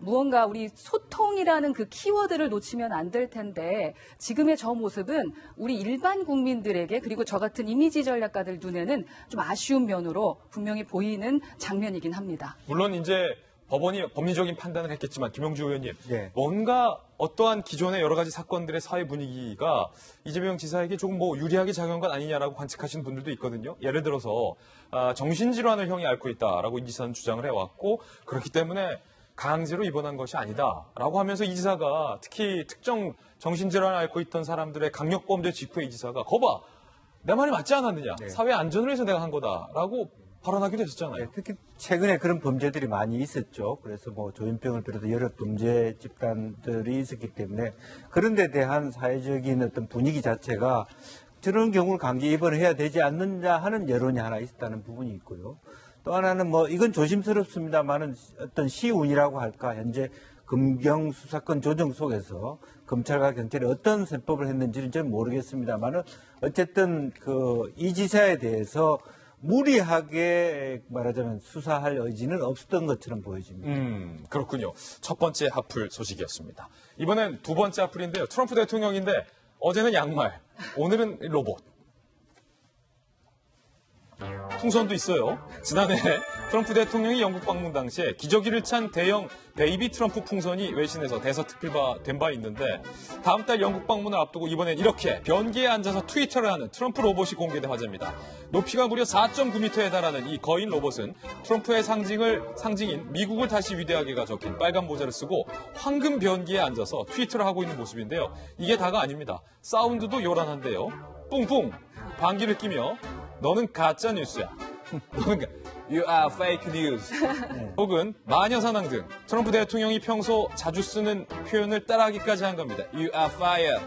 무언가 우리 소통이라는 그 키워드를 놓치면 안 될 텐데 지금의 저 모습은 우리 일반 국민들에게 그리고 저 같은 이미지 전략가들 눈에는 좀 아쉬운 면으로 분명히 보이는 장면이긴 합니다. 물론 이제 법원이 법리적인 판단을 했겠지만 김영주 의원님 뭔가 어떠한 기존의 여러 가지 사건들의 사회 분위기가 이재명 지사에게 조금 유리하게 작용한 것 아니냐라고 관측하시는 분들도 있거든요. 예를 들어서 정신질환을 형이 앓고 있다라고 이 지사는 주장을 해왔고 그렇기 때문에 강제로 입원한 것이 아니다라고 하면서 이 지사가 특히 특정 정신질환을 앓고 있던 사람들의 강력범죄 직후에 이 지사가 거봐 내 말이 맞지 않았느냐 사회 안전을 위해서 내가 한 거다라고 발언하기도 했었잖아요. 특히 최근에 그런 범죄들이 많이 있었죠. 그래서 조현병을 비롯해 여러 범죄 집단들이 있었기 때문에 그런 데 대한 사회적인 어떤 분위기 자체가 저런 경우를 강제 입원을 해야 되지 않느냐 하는 여론이 하나 있었다는 부분이 있고요. 또 하나는 이건 조심스럽습니다만은 어떤 시운이라고 할까 현재 검경 수사권 조정 속에서 검찰과 경찰이 어떤 세법을 했는지는 잘 모르겠습니다만은 어쨌든 이 지사에 대해서 무리하게 말하자면 수사할 의지는 없었던 것처럼 보여집니다. 그렇군요. 첫 번째 핫플 소식이었습니다. 이번엔 두 번째 핫플인데요. 트럼프 대통령인데 어제는 양말, 오늘은 로봇. 풍선도 있어요. 지난해 트럼프 대통령이 영국 방문 당시에 기저귀를 찬 대형 베이비 트럼프 풍선이 외신에서 대서특필된 바 있는데 다음 달 영국 방문을 앞두고 이번엔 이렇게 변기에 앉아서 트위터를 하는 트럼프 로봇이 공개돼 화제입니다. 높이가 무려 4.9m에 달하는 이 거인 로봇은 트럼프의 상징인 미국을 다시 위대하게가 적힌 빨간 모자를 쓰고 황금 변기에 앉아서 트위터를 하고 있는 모습인데요. 이게 다가 아닙니다. 사운드도 요란한데요. 뿡뿡 방귀를 끼며 너는 가짜 뉴스야. You are fake news. 혹은 마녀사냥 등 트럼프 대통령이 평소 자주 쓰는 표현을 따라하기까지 한 겁니다. You are fire.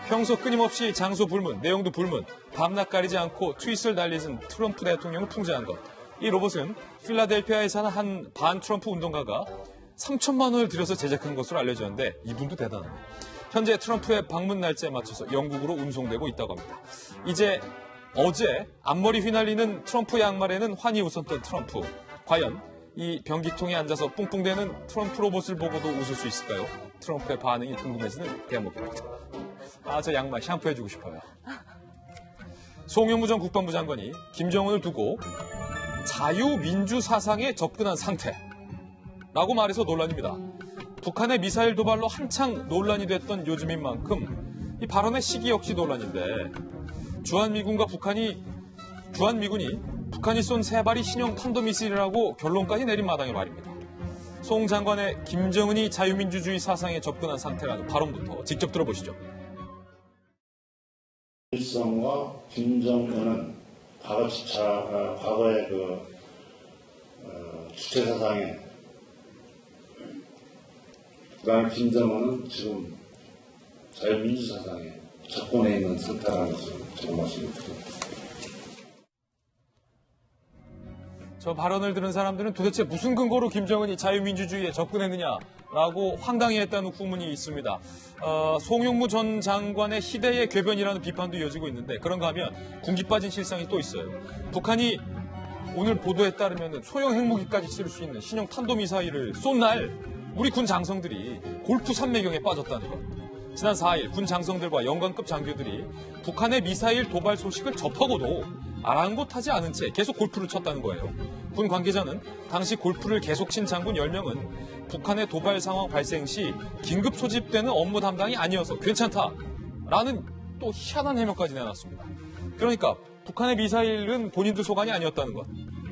평소 끊임없이 장소 불문, 내용도 불문, 밤낮 가리지 않고 트윗을 날리는 트럼프 대통령을 풍자한 것. 이 로봇은 필라델피아에 사는 한 반 트럼프 운동가가 3천만 원을 들여서 제작한 것으로 알려졌는데 이분도 대단하네요. 현재 트럼프의 방문 날짜에 맞춰서 영국으로 운송되고 있다고 합니다. 이제 어제 앞머리 휘날리는 트럼프 양말에는 환히 웃었던 트럼프. 과연 이 변기통에 앉아서 뿡뿡대는 트럼프 로봇을 보고도 웃을 수 있을까요? 트럼프의 반응이 궁금해지는 대목입니다. 저 양말 샴푸해주고 싶어요. 송영무 전 국방부 장관이 김정은을 두고 자유민주 사상에 접근한 상태라고 말해서 논란입니다. 북한의 미사일 도발로 한창 논란이 됐던 요즘인 만큼 이 발언의 시기 역시 논란인데 주한미군이 북한이 쏜 세 발이 신형 탄도미사일이라고 결론까지 내린 마당에 말입니다. 송 장관의 김정은이 자유민주주의 사상에 접근한 상태라는 발언부터 직접 들어보시죠. 일성과 김정은은 과거의 주체 사상에, 그다음에 김정은은 지금 자유민주 사상에 접근해 있는 상태라는 것을 제가 말씀드립니다. 저 발언을 들은 사람들은 도대체 무슨 근거로 김정은이 자유민주주의에 접근했느냐라고 황당해했다는 후문이 있습니다. 송영무 전 장관의 희대의 궤변이라는 비판도 이어지고 있는데 그런가 하면 군기 빠진 실상이 또 있어요. 북한이 오늘 보도에 따르면 소형 핵무기까지 쏠 수 있는 신형 탄도미사일을 쏜 날 우리 군 장성들이 골프 산매경에 빠졌다는 것. 지난 4일 군 장성들과 영관급 장교들이 북한의 미사일 도발 소식을 접하고도 아랑곳하지 않은 채 계속 골프를 쳤다는 거예요. 군 관계자는 당시 골프를 계속 친 장군 10명은 북한의 도발 상황 발생 시 긴급 소집되는 업무 담당이 아니어서 괜찮다라는 또 희한한 해명까지 내놨습니다. 그러니까 북한의 미사일은 본인들 소관이 아니었다는 것.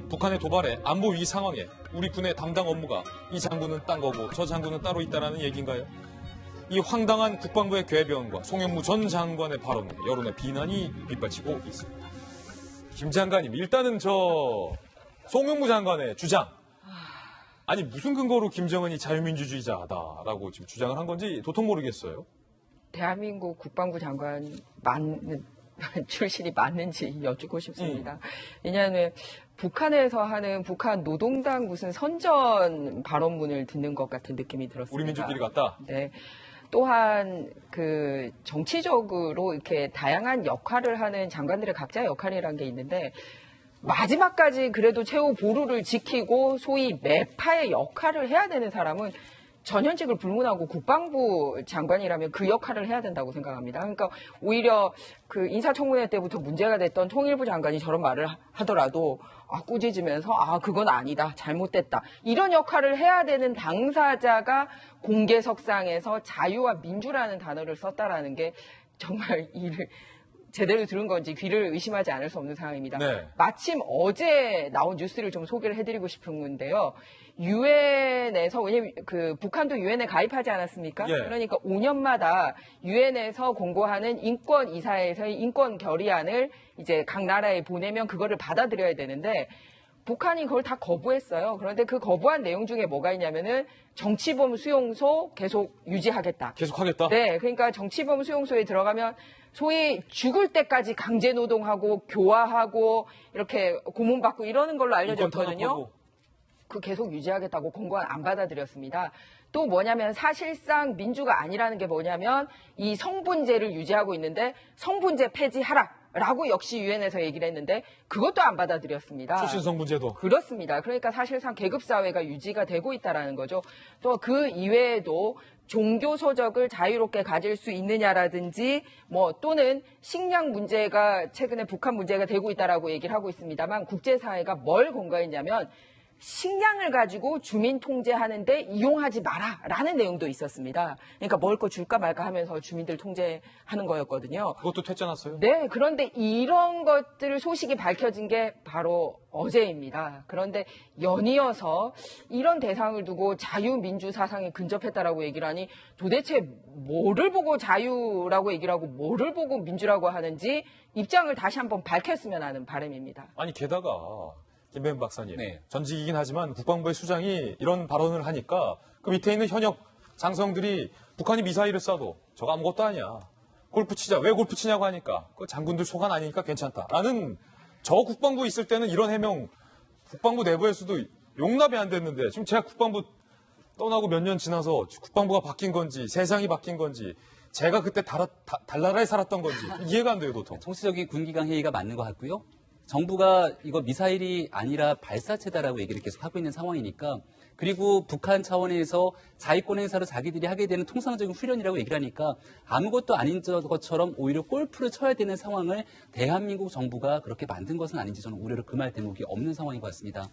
북한의 도발에 안보 위기 상황에 우리 군의 담당 업무가 이 장군은 딴 거고 저 장군은 따로 있다는 얘기인가요? 이 황당한 국방부의 궤변과 송영무 전 장관의 발언에 여론의 비난이 빗발치고 있습니다. 김 장관님, 일단은 송영무 장관의 주장. 아니, 무슨 근거로 김정은이 자유민주주의자다라고 지금 주장을 한 건지 도통 모르겠어요. 대한민국 국방부 장관 출신이 맞는지 여쭙고 싶습니다. 왜냐하면 북한에서 하는 북한 노동당 무슨 선전 발언문을 듣는 것 같은 느낌이 들었습니다. 우리 민족끼리 같다? 네. 또한 정치적으로 이렇게 다양한 역할을 하는 장관들의 각자의 역할이라는 게 있는데 마지막까지 그래도 최후 보루를 지키고 소위 매파의 역할을 해야 되는 사람은 전현직을 불문하고 국방부 장관이라면 그 역할을 해야 된다고 생각합니다. 그러니까 오히려 인사청문회 때부터 문제가 됐던 통일부 장관이 저런 말을 하더라도 꾸짖으면서 그건 아니다, 잘못됐다, 이런 역할을 해야 되는 당사자가 공개석상에서 자유와 민주라는 단어를 썼다라는 게 정말 이를 제대로 들은 건지 귀를 의심하지 않을 수 없는 상황입니다. 네. 마침 어제 나온 뉴스를 좀 소개를 해드리고 싶은 건데요. 유엔에서, 왜냐면 북한도 유엔에 가입하지 않았습니까? 예. 그러니까 5년마다 유엔에서 공고하는 인권 이사회에서의 인권 결의안을 이제 각 나라에 보내면 그거를 받아들여야 되는데 북한이 그걸 다 거부했어요. 그런데 그 거부한 내용 중에 뭐가 있냐면은 정치범 수용소 계속 유지하겠다. 계속하겠다? 네. 그러니까 정치범 수용소에 들어가면 소위 죽을 때까지 강제 노동하고 교화하고 이렇게 고문받고 이러는 걸로 알려졌거든요. 그 계속 유지하겠다고 공고안 안 받아들였습니다. 또 뭐냐면 사실상 민주가 아니라는 게 뭐냐면 이 성분제를 유지하고 있는데 성분제 폐지하라라고 역시 유엔에서 얘기를 했는데 그것도 안 받아들였습니다. 출신 성분제도. 그렇습니다. 그러니까 사실상 계급사회가 유지가 되고 있다라는 거죠. 또 그 이외에도 종교 소적을 자유롭게 가질 수 있느냐라든지 또는 식량 문제가 최근에 북한 문제가 되고 있다라고 얘기를 하고 있습니다만 국제사회가 뭘 공고했냐면 식량을 가지고 주민 통제하는데 이용하지 마라라는 내용도 있었습니다. 그러니까 먹을 거 줄까 말까 하면서 주민들 통제하는 거였거든요. 그것도 퇴짜났어요? 네. 그런데 이런 것들 소식이 밝혀진 게 바로 어제입니다. 그런데 연이어서 이런 대상을 두고 자유민주 사상에 근접했다라고 얘기를 하니 도대체 뭐를 보고 자유라고 얘기를 하고 뭐를 보고 민주라고 하는지 입장을 다시 한번 밝혔으면 하는 바람입니다. 아니 게다가 김배은 박사님, 전직이긴 하지만 국방부의 수장이 이런 발언을 하니까 그 밑에 있는 현역 장성들이 북한이 미사일을 쏴도 저거 아무것도 아니야. 골프 치자. 왜 골프 치냐고 하니까 그 장군들 소관 아니니까 괜찮다. 라는 저 국방부에 있을 때는 이런 해명 국방부 내부에서도 용납이 안 됐는데 지금 제가 국방부 떠나고 몇 년 지나서 국방부가 바뀐 건지 세상이 바뀐 건지 제가 그때 달나라에 살았던 건지 이해가 안 돼요, 도통. 정치적인 군기강 회의가 맞는 것 같고요. 정부가 이거 미사일이 아니라 발사체다라고 얘기를 계속 하고 있는 상황이니까 그리고 북한 차원에서 자위권 행사로 자기들이 하게 되는 통상적인 훈련이라고 얘기를 하니까 아무것도 아닌 것처럼 오히려 골프를 쳐야 되는 상황을 대한민국 정부가 그렇게 만든 것은 아닌지 저는 우려를 금할 대목이 없는 상황인 것 같습니다.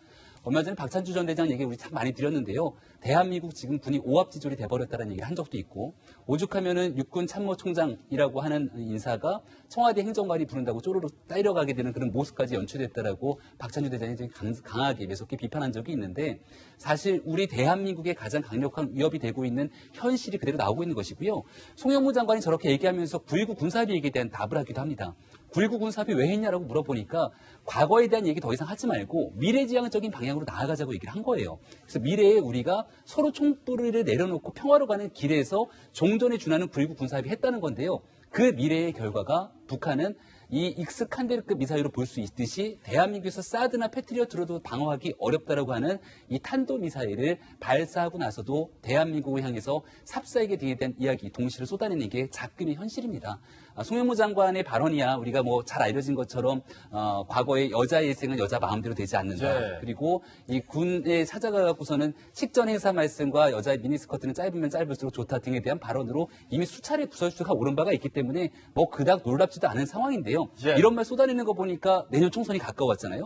얼마 전에 박찬주 전 대장 얘기 우리 참 많이 드렸는데요. 대한민국 지금 군이 오합지졸이 돼버렸다는 얘기를 한 적도 있고 오죽하면은 육군 참모총장이라고 하는 인사가 청와대 행정관이 부른다고 쪼르륵 따려가게 되는 그런 모습까지 연출됐다라고 박찬주 대장이 강하게 매섭게 비판한 적이 있는데 사실 우리 대한민국의 가장 강력한 위협이 되고 있는 현실이 그대로 나오고 있는 것이고요. 송영무 장관이 저렇게 얘기하면서 9.19 군사합의에 대한 답을 하기도 합니다. 9.19 군사합의 왜 했냐라고 물어보니까 과거에 대한 얘기 더 이상 하지 말고 미래지향적인 방향으로 나아가자고 얘기를 한 거예요. 그래서 미래에 우리가 서로 총불을 내려놓고 평화로 가는 길에서 종전에 준하는 9.19 군사합의 했다는 건데요. 그 미래의 결과가 북한은 이 익스칸데르급 미사일로 볼 수 있듯이 대한민국에서 사드나 패트리어트로도 방어하기 어렵다라고 하는 이 탄도미사일을 발사하고 나서도 대한민국을 향해서 삽사에게 대한 이야기 동시를 쏟아내는 게 작금의 현실입니다. 송영무 장관의 발언이야 우리가 뭐 잘 알려진 것처럼 과거에 여자의 일생은 여자 마음대로 되지 않는다. 네. 그리고 이 군에 찾아가고서는 식전 행사 말씀과 여자의 미니스커트는 짧으면 짧을수록 좋다 등에 대한 발언으로 이미 수차례 부서주가 오른 바가 있기 때문에 뭐 그닥 놀랍지도 않은 상황인데요. 예. 이런 말 쏟아내는 거 보니까 내년 총선이 가까웠잖아요.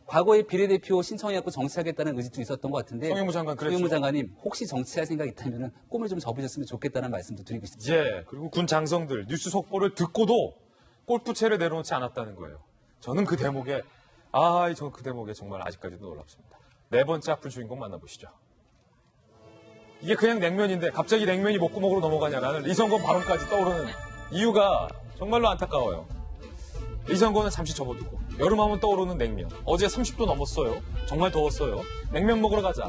과거에 비례대표 신청해갖고 정치하겠다는 의지도 있었던 것 같은데 송영무 장관 그랬죠. 송영무 장관님 혹시 정치할 생각 있다면 꿈을 좀 접으셨으면 좋겠다는 말씀도 드리고 싶습니다. 예, 그리고 군 장성들 뉴스 속보를 듣고도 골프채를 내려놓지 않았다는 거예요. 저는 그 대목에 저는 그 대목에 정말 아직까지도 놀랍습니다. 네 번째 악플 주인공 만나보시죠. 이게 그냥 냉면인데 갑자기 냉면이 목구멍으로 넘어가냐라는 이성건 발언까지 떠오르는 이유가 정말로 안타까워요. 이성건은 잠시 접어두고 여름하면 떠오르는 냉면. 어제 30도 넘었어요. 정말 더웠어요. 냉면 먹으러 가자.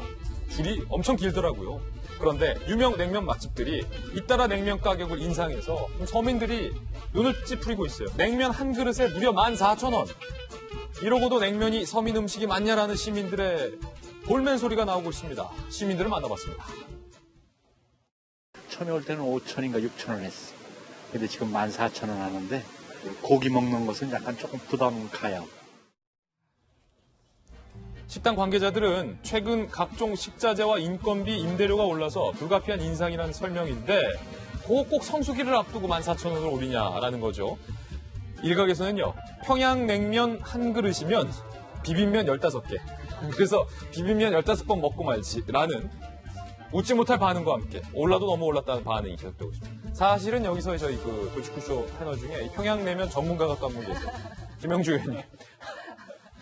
줄이 엄청 길더라고요. 그런데 유명 냉면 맛집들이 잇따라 냉면 가격을 인상해서 서민들이 눈을 찌푸리고 있어요. 냉면 한 그릇에 무려 14,000원. 이러고도 냉면이 서민 음식이 맞냐라는 시민들의 볼멘 소리가 나오고 있습니다. 시민들을 만나봤습니다. 처음에 올 때는 5,000인가 6,000원 했어. 근데 지금 14,000원 하는데 고기 먹는 것은 약간 조금 부담 가요. 식당 관계자들은 최근 각종 식자재와 인건비, 임대료가 올라서 불가피한 인상이라는 설명인데 꼭 성수기를 앞두고 14,000원을 올리냐라는 거죠. 일각에서는요. 평양냉면 한 그릇이면 비빔면 15개. 그래서 비빔면 15번 먹고 말지라는 웃지 못할 반응과 함께 올라도 너무 올랐다는 반응이 계속되고 있습니다. 사실은 여기서 저희 그 도치쿠쇼 패널 중에 평양냉면 전문가가 한 분 계세요. 김영주 의원님.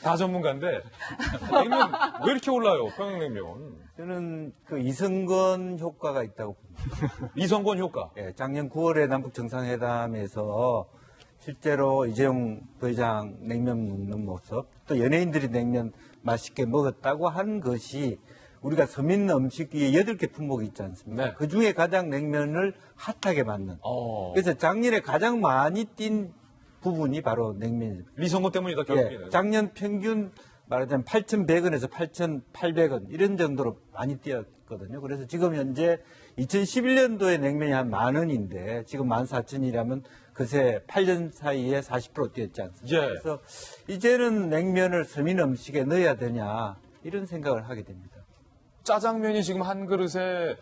다 전문가인데 냉면 왜 이렇게 올라요? 평양냉면. 저는 그 이성건 효과가 있다고 봅니다. 이성건 효과? 예, 작년 9월에 남북 정상회담에서 실제로 이재용 부회장 냉면 먹는 모습, 또 연예인들이 냉면 맛있게 먹었다고 한 것이 우리가 서민 음식이 8개 품목이 있지 않습니까? 네. 그 중에 가장 냉면을 핫하게 만든. 그래서 작년에 가장 많이 뛴 부분이 바로 냉면입니다. 리성고 때문이다, 결국에는. 예, 작년 평균 말하자면 8,100원에서 8,800원 이런 정도로 많이 뛰었거든요. 그래서 지금 현재 2011년도에 냉면이 한 10,000원인데 지금 14,000원이라면 그새 8년 사이에 40% 뛰었지 않습니까? 예. 그래서 이제는 냉면을 서민 음식에 넣어야 되냐 이런 생각을 하게 됩니다. 짜장면이 지금 한 그릇에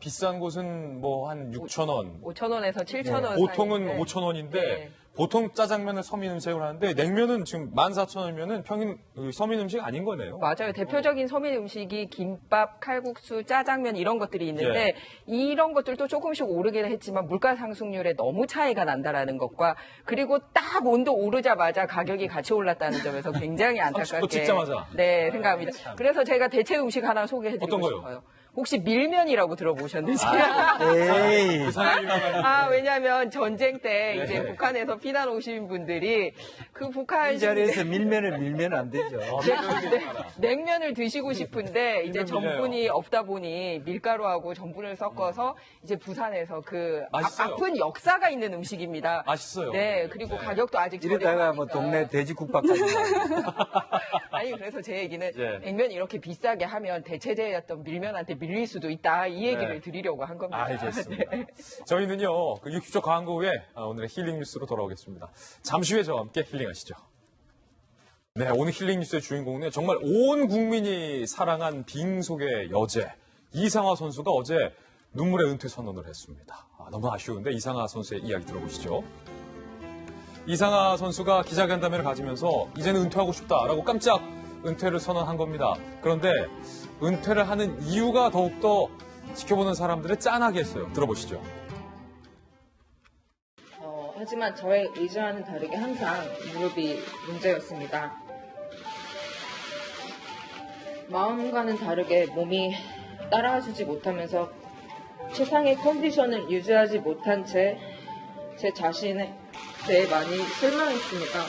비싼 곳은 뭐 한 6,000원. 5,000원에서 7,000원. 보통은 사이인데. 5,000원인데 네. 보통 짜장면을 서민 음식으로 하는데 냉면은 지금 14,000원이면은 평균 서민 음식 아닌 거네요. 맞아요. 대표적인 서민 음식이 김밥, 칼국수, 짜장면 이런 것들이 있는데 이런 것들도 조금씩 오르기는 했지만 물가 상승률에 너무 차이가 난다라는 것과 그리고 딱 온도 오르자마자 가격이 같이 올랐다는 점에서 굉장히 30도 안타깝게 찍자마자. 네, 생각합니다. 그래서 제가 대체 음식 하나 소개해드리고 어떤 거요? 싶어요. 혹시 밀면이라고 들어보셨는지? 에이. 왜냐하면 전쟁 때 이제 네. 북한에서 피난 오신 분들이 그 북한 이 자리에서 밀면을 밀면 안 되죠. 냉면을 드시고 싶은데 이제 밀면 밀려요. 전분이 없다 보니 밀가루하고 전분을 섞어서 이제 부산에서 그 맛있어요. 아픈 역사가 있는 음식입니다. 맛있어요. 네, 그리고 가격도 아직 이러다가 뭐 동네 돼지국밥까지. 아니 그래서 제 얘기는 예. 냉면이 이렇게 비싸게 하면 대체제였던 밀면한테 밀릴 수도 있다 이 얘기를 네. 드리려고 한 겁니다. 알겠습니다. 네. 저희는요, 그 60초 광고 후에 오늘의 힐링 뉴스로 돌아오겠습니다. 잠시 후에 저와 함께 힐링하시죠. 네, 오늘 힐링 뉴스의 주인공은 정말 온 국민이 사랑한 빙속의 여제 이상화 선수가 어제 눈물의 은퇴 선언을 했습니다. 너무 아쉬운데 이상화 선수의 이야기 들어보시죠. 이상화 선수가 기자간담회를 가지면서 이제는 은퇴하고 싶다라고 깜짝 은퇴를 선언한 겁니다. 그런데 은퇴를 하는 이유가 더욱더 지켜보는 사람들을 짠하게 했어요. 들어보시죠. 하지만 저의 의지와는 다르게 항상 무릎이 문제였습니다. 마음과는 다르게 몸이 따라주지 못하면서 최상의 컨디션을 유지하지 못한 제 자신에 대해 많이 실망했습니다.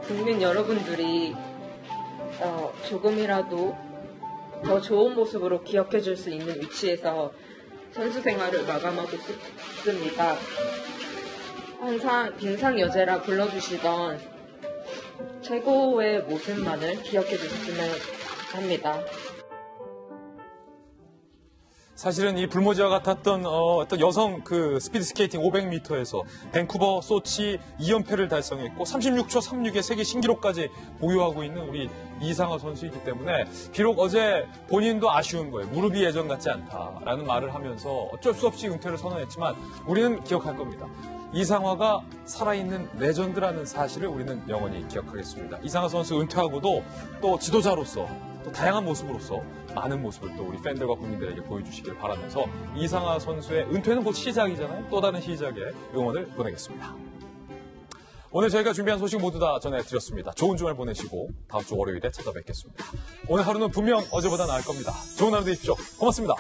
국민 여러분들이 조금이라도 더 좋은 모습으로 기억해 줄 수 있는 위치에서 선수 생활을 마감하고 싶습니다. 항상 빙상 여제라 불러주시던 최고의 모습만을 기억해 주셨으면 합니다. 사실은 이 불모지와 같았던 어떤 여성 그 스피드 스케이팅 500m에서 밴쿠버, 소치 2연패를 달성했고 36초 36의 세계 신기록까지 보유하고 있는 우리 이상화 선수이기 때문에 비록 어제 본인도 아쉬운 거예요. 무릎이 예전 같지 않다라는 말을 하면서 어쩔 수 없이 은퇴를 선언했지만 우리는 기억할 겁니다. 이상화가 살아있는 레전드라는 사실을 우리는 영원히 기억하겠습니다. 이상화 선수 은퇴하고도 또 지도자로서 또 다양한 모습으로서 많은 모습을 또 우리 팬들과 국민들에게 보여주시길 바라면서 이상화 선수의 은퇴는 곧 시작이잖아요. 또 다른 시작에 응원을 보내겠습니다. 오늘 저희가 준비한 소식 모두 다 전해드렸습니다. 좋은 주말 보내시고 다음 주 월요일에 찾아뵙겠습니다. 오늘 하루는 분명 어제보다 나을 겁니다. 좋은 하루 되십시오. 고맙습니다.